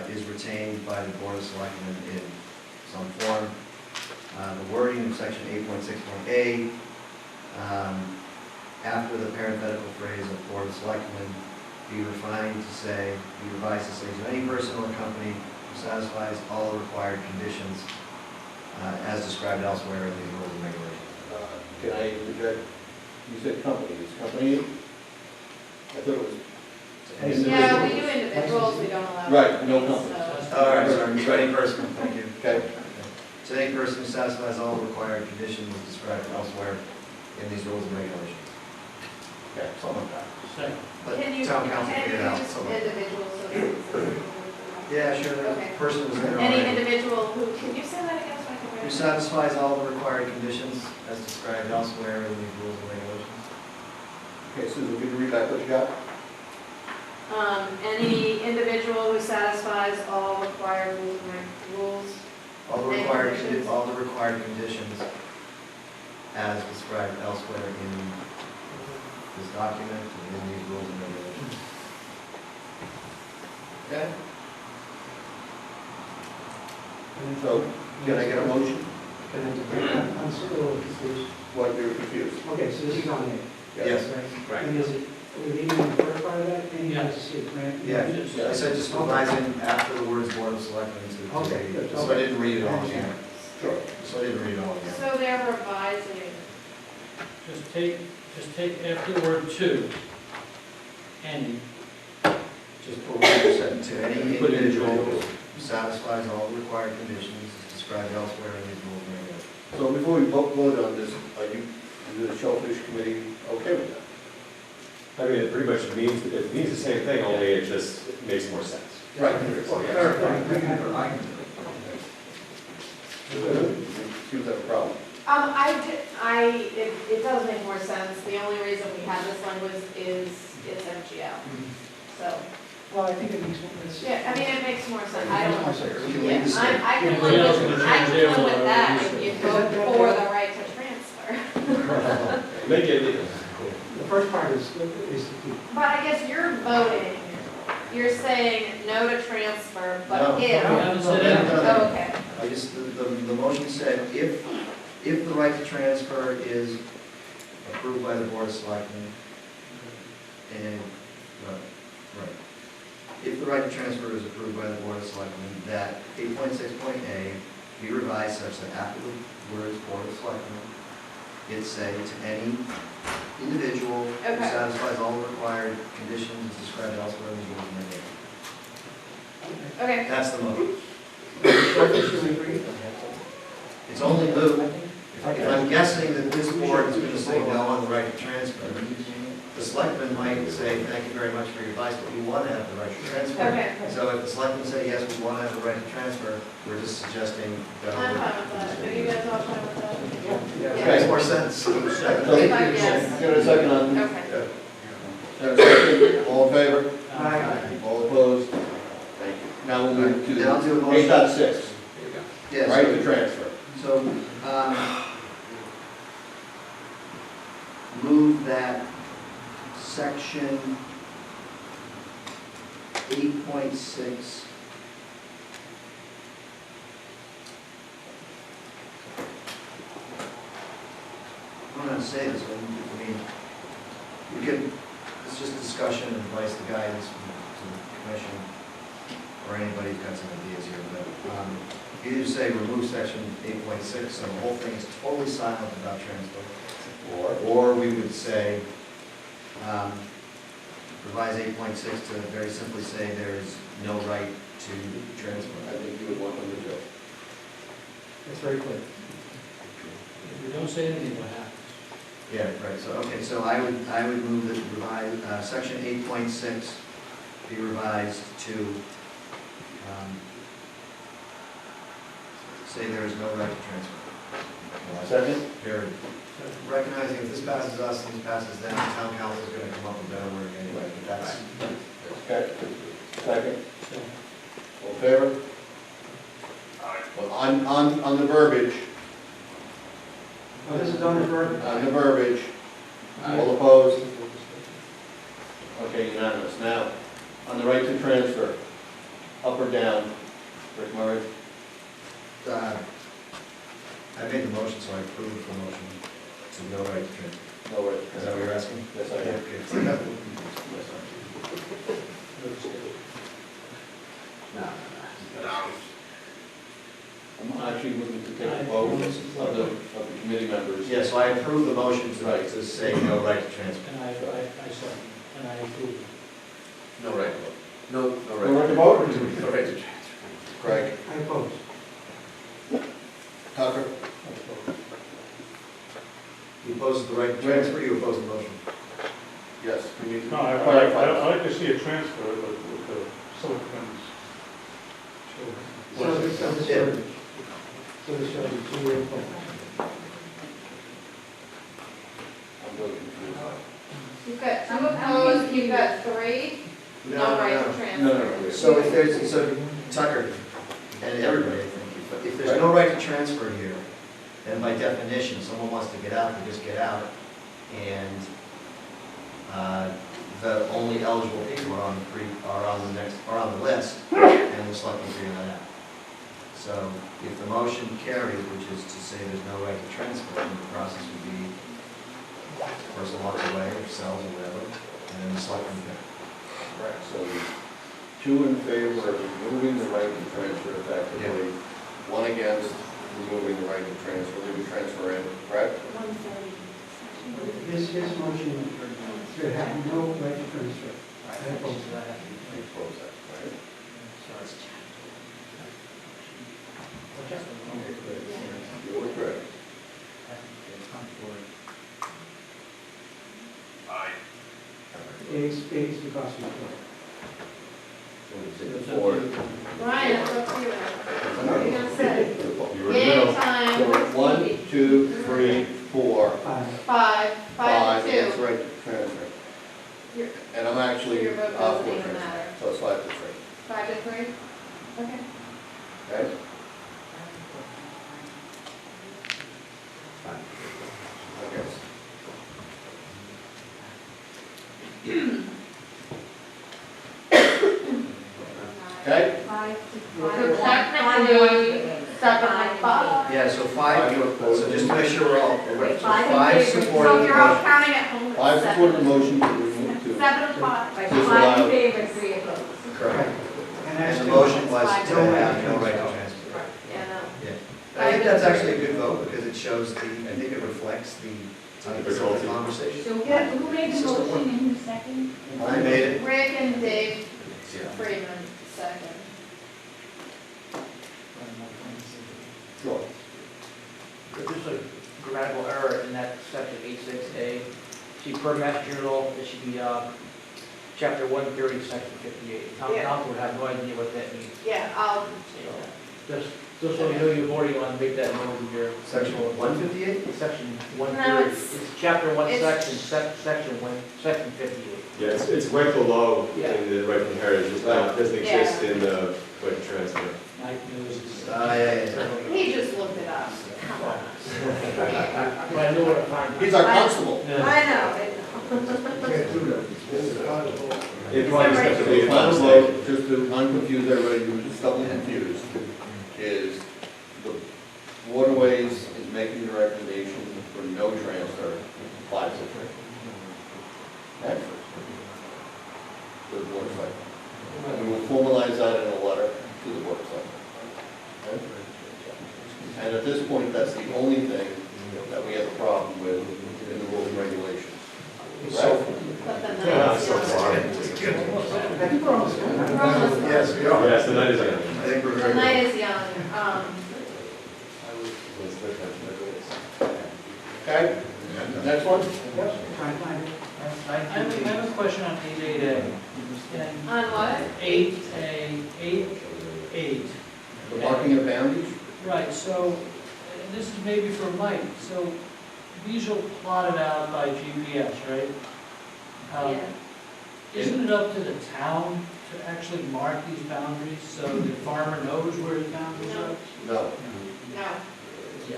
is retained by the Board of Selectmen in some form, the wording in section 8.6.a, after the parenthetical phrase of Board of Selectmen, be refined to say, be revised to say, to any person or company who satisfies all the required conditions as described elsewhere in the rules and regulations. Can I interject? You said company, is company? I thought it was. Yeah, we do individuals, we don't allow. Right, no companies, companies. so- All right, sorry, to any person, thank you. Okay. To any person who satisfies all the required conditions as described elsewhere in these rules and regulations. Okay, something like that. Second. Let Can you, town council can figure it you out. just Someone- individuals, so. Yeah, sure, the Okay. person was there Any already. individual who, can you say that again so I can Who read it? satisfies all the required conditions as described elsewhere in these rules and regulations. Okay, Susan, could you read back what you got? Any individual who satisfies all required rules. All the And required, conditions. all the required conditions as described elsewhere in this document and in these rules and regulations. Okay? So, can I get a motion? I'm still a little confused. What, you're confused? Okay, so this is on it. Yes. Right. And is it, we need to first part of that, any Yeah. has to see a grant? Yeah, I said just revising after the words Board of Selectmen to Okay, good. so I didn't read it all again. Sure. So I didn't read it all again. So they're revising. Just take after the word to, any, Just put what you said, to any individual who satisfies all the required conditions as described elsewhere in these rules and regulations. So before we vote on this, are you, is the Shellfish Committee okay with that? I mean, it pretty much means, it means the same thing, only it just makes more sense. Right. Seems like a problem. It does make more sense. The only reason we have this language is it's MGL. So, Well, I think it makes more sense. yeah, I mean, it makes more sense. I don't, We can leave yeah, this in. I can Anybody else live with, gonna I change can their live with law? that if you vote for the right to transfer. Make it, The first part is the key. But I guess you're voting, you're saying no to transfer, No. but if. We haven't said anything. Oh, okay. I just, the motion said if the right to transfer is approved by the Board of Selectmen, and, right, if the right to transfer is approved by the Board of Selectmen, that 8.6.a be revised such that after the words Board of Selectmen, it say to any individual who Okay. satisfies all the required conditions as described elsewhere in the rules and regulations. Okay. That's the motion. Should we agree? It's only moot if I'm guessing that this board is going to say no on the right to transfer. The selectmen might say, thank you very much for your advice, but we want to have the right to transfer. Okay. So if the selectmen say, yes, we want to have the right to transfer, we're just suggesting go I'm with fine with that. Are you guys all fine with that? it. Makes more sense. So, Yes. get a second on, Okay. get a second, all in favor? Aye. All opposed? Thank you. Now we'll move to Now do a motion. 8.6, There you go. Yes. right to transfer. So, move that section 8.6 I don't know how to say this, but I mean, we could, it's just discussion and advice to guidance to the commission, or anybody who's got some ideas here, but, either say remove section 8.6, so the whole thing is totally silent about transfer. Or we would say, revise 8.6 to very simply say there is no right to transfer. I think you would want them to do. It's very clear. If we don't say anything, what happens? Yeah, right, so, okay, so I would move that revise, section 8.6 be revised to say there is no right to transfer. Second? Period. Recognizing if this passes us and this passes them, the town council is gonna come up with better wording anyway, but that's, Okay. Second? All in favor? Well, on the verbiage, Oh, this is on the verb. all opposed? Okay, unanimous. Now, on the right to transfer, up or down? Rick Murray? I made the motion, so I approve the motion to no right to transfer. No right to Is that what you're asking? Yes, I am. Okay. No. I'm actually looking to take a vote of the committee members. Yeah, so I approve the motion tonight to say no right to transfer. And I second, and I approve. No right to vote. No No right. right to vote? No right to transfer. Craig? I oppose. Tucker? You oppose the right to transfer, you oppose the motion? Yes. We need to No, I'd like to see a transfer, but with the selectmen's. So this verbiage. So this shows you two-year vote. I'm really confused. You've got two opposed, you've got three, no right to transfer. No. So if there's, so Tucker, and everybody, I think, if there's no right to transfer here, then by definition, someone wants to get out, they just get out, and the only eligible people are on the list, and the selectmen figure that out. So if the motion carries, which is to say there's no right to transfer, then the process would be the person walks away or sells or whatever, and then the selectmen pick. Correct, so 2 in favor of removing the right to transfer effectively, 1 against removing the right to transfer, leaving transfer in, correct? This motion should have no right to transfer. I oppose that. I oppose that, right? You were correct. Aye. It's because of the Four. Ryan, it's up to you. What are you gonna say? You were in the Game middle. time, So where's 1, Stevie? 2, 3, 4, Five to against two. right to transfer. Your- And I'm actually Your vote for doesn't even transfer, matter. so it's 5 to 3. 5 to 3? Okay. Okay? Okay. Okay? So technically, 7 to 5. Yeah, so 5, so just to make sure we're all, so 5 So supporting if the you're all motion. counting at home, 5 it's support the 7. motion to remove to. 7 to 5. Five in favor, 3 opposed. Correct. And And that's the motion was Five to to have no right to transfer. Yeah, no. Yeah. I think that's actually a good vote because it shows the, I think it reflects the conversation. So Who made the motion and who seconded? I made it. Rick and Dave Freeman, second. Sure. There's a grammatical error in that section 86A. See, per Mass General, it should be chapter 130, section 58. Town Yeah. council would have no idea what that means. Yeah, I'll, Just so you know, you're already on to make that note in your Section 158? section No, 130. it's- It's chapter 1, it's- section 1, section 58. Yeah, it's right below Yeah. in the right to inherit, just not, doesn't exist in the right to transfer. Mike knows it's. Yeah. he just looked it up. Come on. But I know where to find it. He's our constable. I know. It probably just has to be a Final mistake. vote, just to unconfuse everybody who's just double confused, is the Waterways is making the recommendation for no transfer, 5 to 3. Okay? To the board of selectmen. And we will formalize that in a letter to the board of selectmen. Okay? And at this point, that's the only thing that we have a problem with in the rules and regulations. Right? But the Yeah, night is so far. young. I think we're almost done. We're almost done. Yes, we are. Yes, the night is young. I think we're The very night good. is young. Okay? Next one? Try and find it. I have a question on 8A. On what? 8A, 8, 8. The marking of boundaries? Right, so, and this is maybe for Mike, so these are plotted out by GPS, right? Um, Yeah. Isn't it up to the town to actually mark these boundaries so the farmer knows where the boundaries are? No. No. Yeah.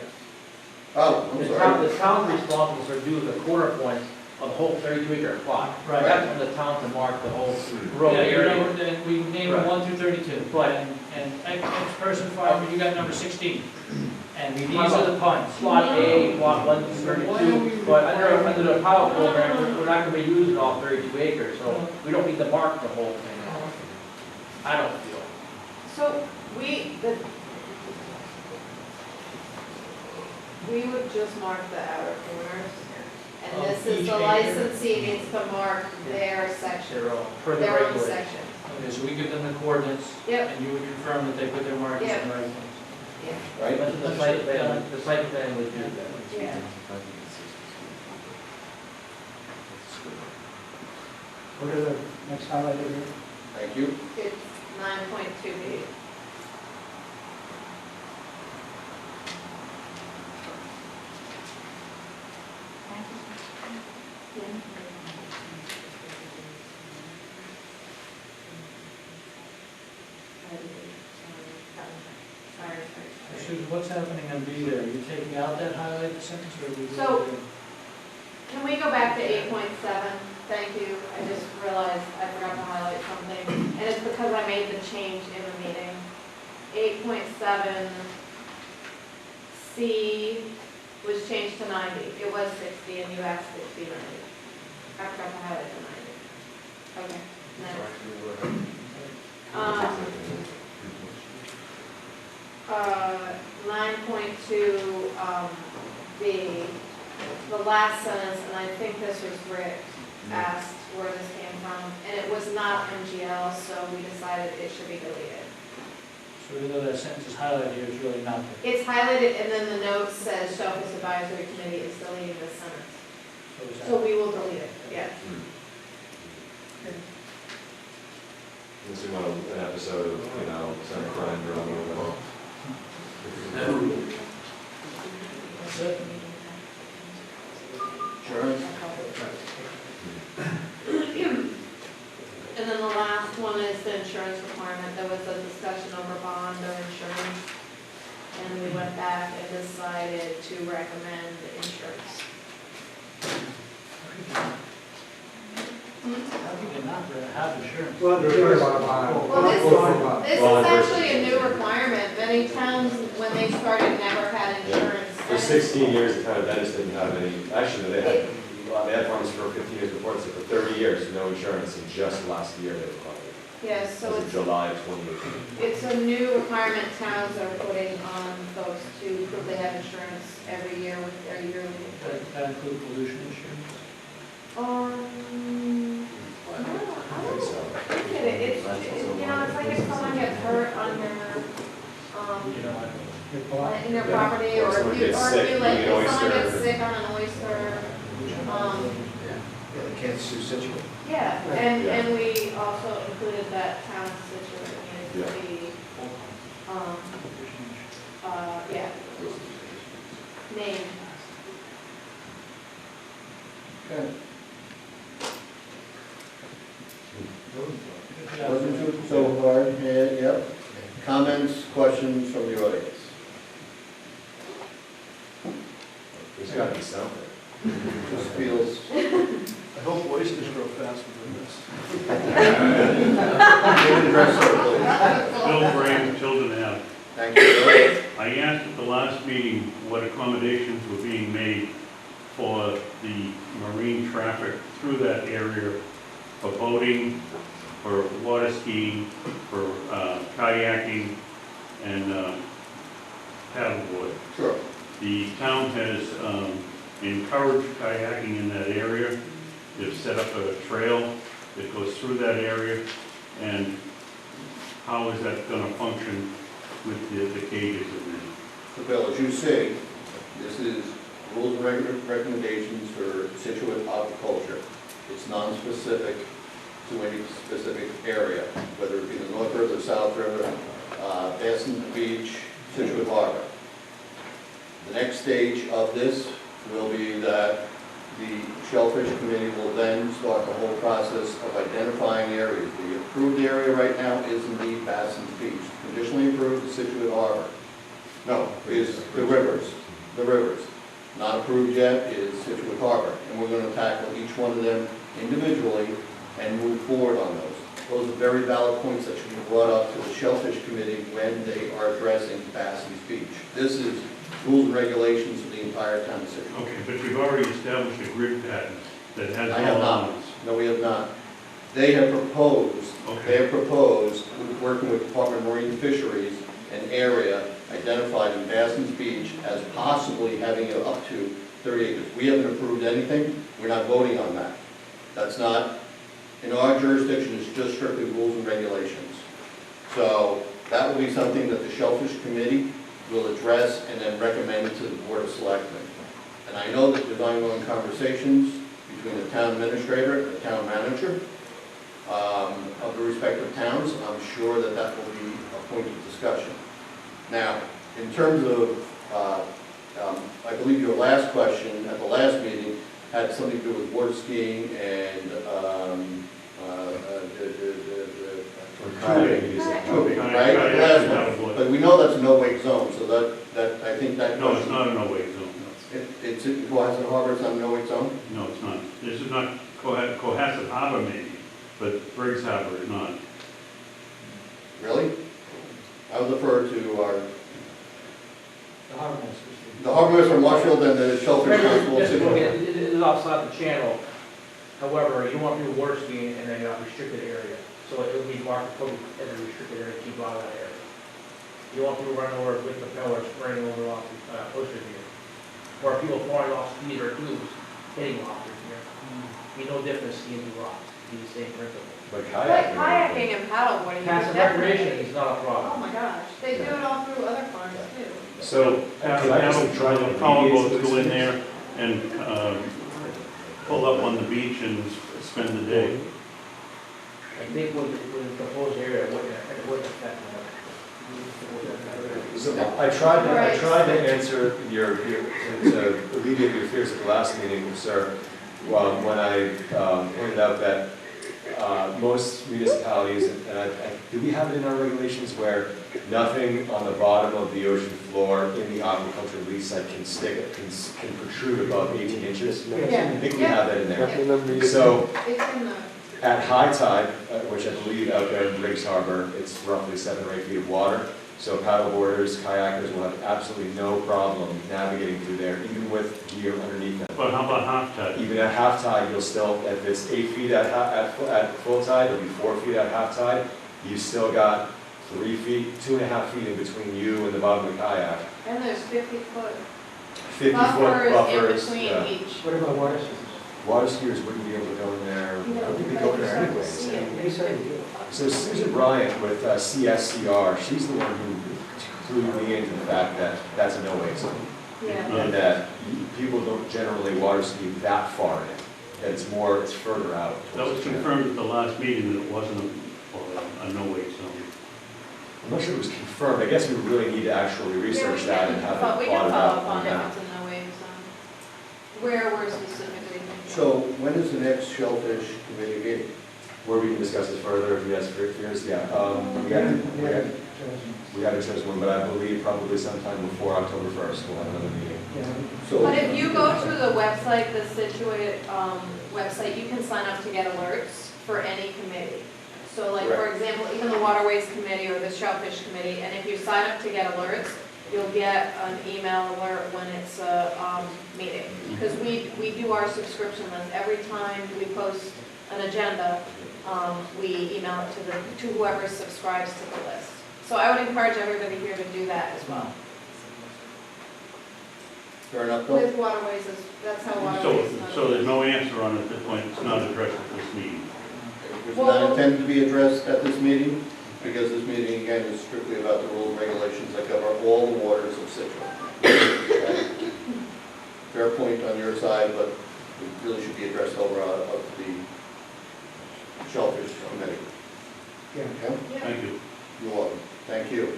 Oh, I'm The sorry. town's responsible for doing the corner points of the whole 32-acre plot. Right. That's on the town to mark the whole road Yeah, you area. know, then we name it Right. 1 through 32. Right. And X person farmer, you got number 16. And these How are about the punts. Plot A, plot 1 through So why don't we 32, but require- under the pilot program, we're not gonna be using all 32 acres, so we don't need to mark the whole thing. I don't feel. So we would just mark the outer corners. And Of this is each the acre? licensee needs to mark their section, Their own, per the their own regulations. section. Okay, so we give them the coordinates. Yep. And you would confirm that they put their markings in the right place. Yeah. Right? That's what the site plan would do that. Yeah. What are the next highlighted here? Thank you. It's 9.2B. Sorry. Susan, what's happening on B there? Are you taking out that highlighted sentence or are we? So- Can we go back to 8.7? Thank you. I just realized I forgot to highlight something. And it's because I made the change in the meeting. 8.7 C was changed to 90. It was 60 and you asked it to be 90. I forgot to highlight the 90. Okay. Next. 9.2 B, the last sentence, and I think this was Rick, asked where this came from, and it was not MGL, so we decided it should be deleted. So even though that sentence is highlighted here, it's really not there. It's highlighted, and then the note says Shellfish Advisory Committee is deleting this sentence. So is that? So we will delete it, yes. This is an episode of, some crime drama or whatever. That's it? Insurance? And then the last one is the insurance requirement. There was a discussion over bond or insurance, and we went back and decided to recommend insurance. How can you not have insurance? Well, Well, this is actually a new requirement. Many towns, when they started, never had insurance. For 16 years, the town of Venice didn't have any, actually, they had farms for 15 years before, so for 30 years, no insurance, and just last year they required it. Yes, so As of it's, July of 2018. it's a new requirement towns are putting on folks to prove they have insurance every year with their yearly. That include pollution insurance? I don't think it's, it's like if someone gets hurt on your, in your property, or Or if you, someone gets sick, like, eating an if someone oyster. gets sick on an oyster. Yeah, they can't sue Scituate. Yeah, Yeah. and we also included that town of Scituate needed to be, yeah, named. Okay. Good job. Wasn't too so hard, yep. Comments, questions from the audience? There's got to be something. Just feels, I hope oysters grow faster than this. Bill Graham, Tilden Ave. thank you. I asked at the last meeting what accommodations were being made for the marine traffic through that area for boating, for water skiing, for kayaking, and paddleboard. Sure. The town has encouraged kayaking in that area. They've set up a trail that goes through that area, and how is that going to function with the cages in there? So Bill, as you see, this is rules and recommendations for Scituate aquaculture. It's non-specific to any specific area, whether it be the North River, South River, Basin Beach, Scituate Harbor. The next stage of this will be that the Shellfish Committee will then start the whole process of identifying areas. The approved area right now is indeed Basin Beach. Conditionally approved is Scituate Harbor. No, is the rivers. Not approved yet is Scituate Harbor. And we're going to tackle each one of them individually and move forward on those. Those are very valid points that should be brought up to the Shellfish Committee when they are addressing Basin's Beach. This is rules and regulations for the entire town of Scituate. Okay, but you've already established a grid pattern that has I have all not. elements. No, we have not. They have proposed, working with Department of Marine Fisheries, an area identified in Basin's Beach as possibly having it up to 30 acres. We haven't approved anything. We're not voting on that. That's not, in our jurisdiction, it's just strictly rules and regulations. So that will be something that the Shellfish Committee will address and then recommend to the Board of Selectmen. And I know that there's ongoing conversations between the town administrator and the town manager of the respective towns. I'm sure that that will be a point of discussion. Now, in terms of, I believe your last question at the last meeting had something to do with water skiing and tubing, right? The last one. But we know that's a no-wake zone, so that I think that. No, it's not a no-wake zone. It's in Cohasset Harbor, it's not a no-wake zone? No, it's not. This is not Cohasset Harbor maybe, but Briggs Harbor is not. Really? I would defer to our, The harbor master. the harbor master from Marshfield and the Shellfish Constable. Just look at it, it is outside the channel. However, you don't want people water skiing in a restricted area. So it would be marked totally as a restricted area, keep out of that area. You want people running over with propellers, spraying over off the oyster here. Or people falling off skis or tubes, hitting lobsters here. Be no different skiing through rocks, be the same principle. But Like kayaking and paddleboarding. Passive recreation is not a problem. Oh my gosh, they do it all through other farms too. So, can I just try to Power alleviate boats go those in things? there and pull up on the beach and spend the day. I think with the proposed area, it wouldn't affect that. So I tried to answer to alleviate your fears at the last meeting, sir, when I pointed out that most municipalities, and do we have it in our regulations where nothing on the bottom of the ocean floor in the aquaculture lease site can protrude above 18 inches? Yeah. I think we have that in there. Yeah. So It's in the, at high tide, which I believe out there in Briggs Harbor, it's roughly 7 or 8 feet of water. So paddleboarders, kayakers will have absolutely no problem navigating through there, even with gear underneath them. But how about half tide? Even at half tide, you'll still, if it's 8 feet at full tide, it'll be 4 feet at half tide. You've still got 3 feet, 2.5 feet in between you and the bottom of the kayak. and there's 50-foot 50-foot buffers. in Yeah. between each. What about water systems? Water skiers wouldn't be able to go in there, wouldn't be going there anyways. They said they do. So Susan Bryant with CSCR, she's the one who clued me into the fact that that's a no-wake zone. Yeah. And that people don't generally water ski that far in. That it's further out. That was confirmed at the last meeting that it wasn't a no-wake zone. I'm not sure it was confirmed. I guess we really need to actually research that and have it We can plotted follow out up on on if that. it's in the way zone. Where we're specifically thinking. So when is the next Shellfish Committee meeting? Where we can discuss it further if you guys are curious, yeah. We haven't chosen one, but I believe probably sometime before October 1st, we'll have another meeting. So But if you go to the website, the Scituate website, you can sign up to get alerts for any committee. So like, for example, even the Waterways Committee or the Shellfish Committee, and if you sign up to get alerts, you'll get an email alert when it's a meeting. Because we do our subscription list. Every time we post an agenda, we email it to whoever subscribes to the list. So I would encourage everybody here to do that as well. fair enough, Bill? With Waterways, that's how Waterways. So there's no answer on it at this point, it's not addressed at this meeting. It's not intended to be addressed at this meeting, because this meeting, again, is strictly about the rules and regulations that cover all the waters of Scituate. Okay? Fair point on your side, but it really should be addressed over up to the Shellfish Committee. Yeah. Okay? Yeah. Thank you. You're welcome. Thank you.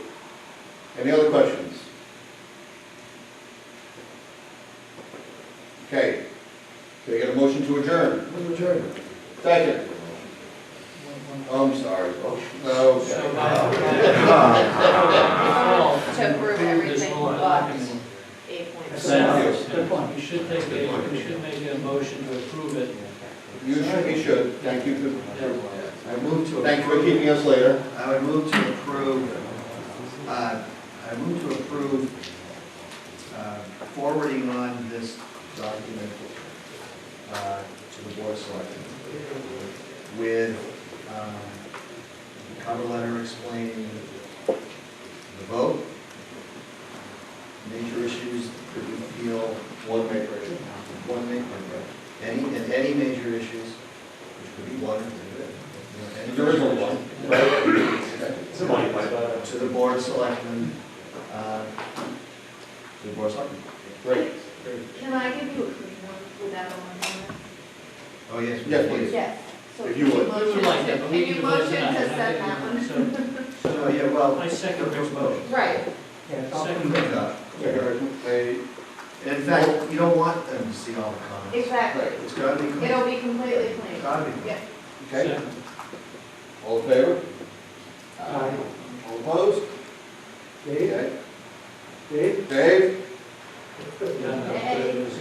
Any other questions? Okay. Can I get a motion to adjourn? Second. Oh, I'm sorry. Okay. To approve everything but 8.6. Good point. You should make a motion to approve it. You should. Thank you for, I move to thank you for approve, keeping us later. I would move to approve, forwarding on this document to the board of selectmen with a cover letter explaining the vote, major issues that we feel, One major issue. any major issues, which could be one, any There is only one. Okay. to the board of selectmen, to the board of selectmen. Great. Can I give you a quick one without a one? Oh, yes. Yes, please. Yes. So If you can would. We would like that, but we Can need you to vote motion to tonight. set that one? Oh, yeah, well. I second Rick's motion. Right. Yeah, it's all Second. clean. In fact, you don't want them to see all the comments. Exactly. It's gotta be clean. It'll be completely clean. Gotta be clean. Yeah. Okay. Second. All in favor? Aye. All opposed? Dave? Okay. Dave? Dave? Dave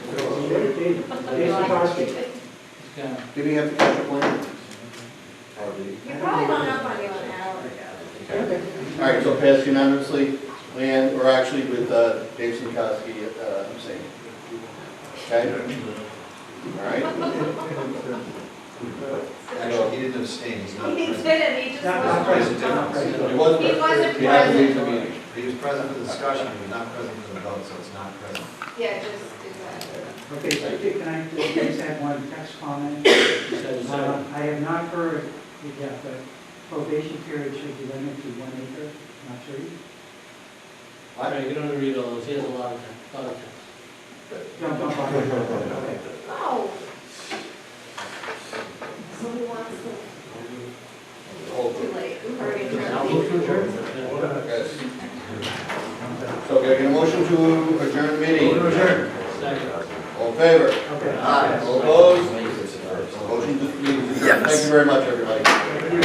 Sikorsky. Yeah. Did we have to catch a plan? You probably hung up on you an hour ago. All right, so passed unanimously, and, or actually with Dave Sinkowski abstaining. Okay? All right? Actually, he didn't abstain, he's not He present. didn't, he just Not wasn't. present, not present. He was He wasn't He had to leave the present. meeting. He was present for the discussion, he was not present for the vote, so it's not present. Yeah, just do that. Okay, so can I just add one text comment? I have not heard it yet, but probation period should be limited to 1 acre, not 3. All right, you don't have to read all those, he has a lot of text. Don't bother. Okay. Oh. So he wants to, too late, we've already I'll turned. move to adjourn. Yes. So can I get a motion to adjourn the meeting? Second. All in favor? Okay. All opposed? Motion to adjourn. Thank you very much, everybody. Thank you.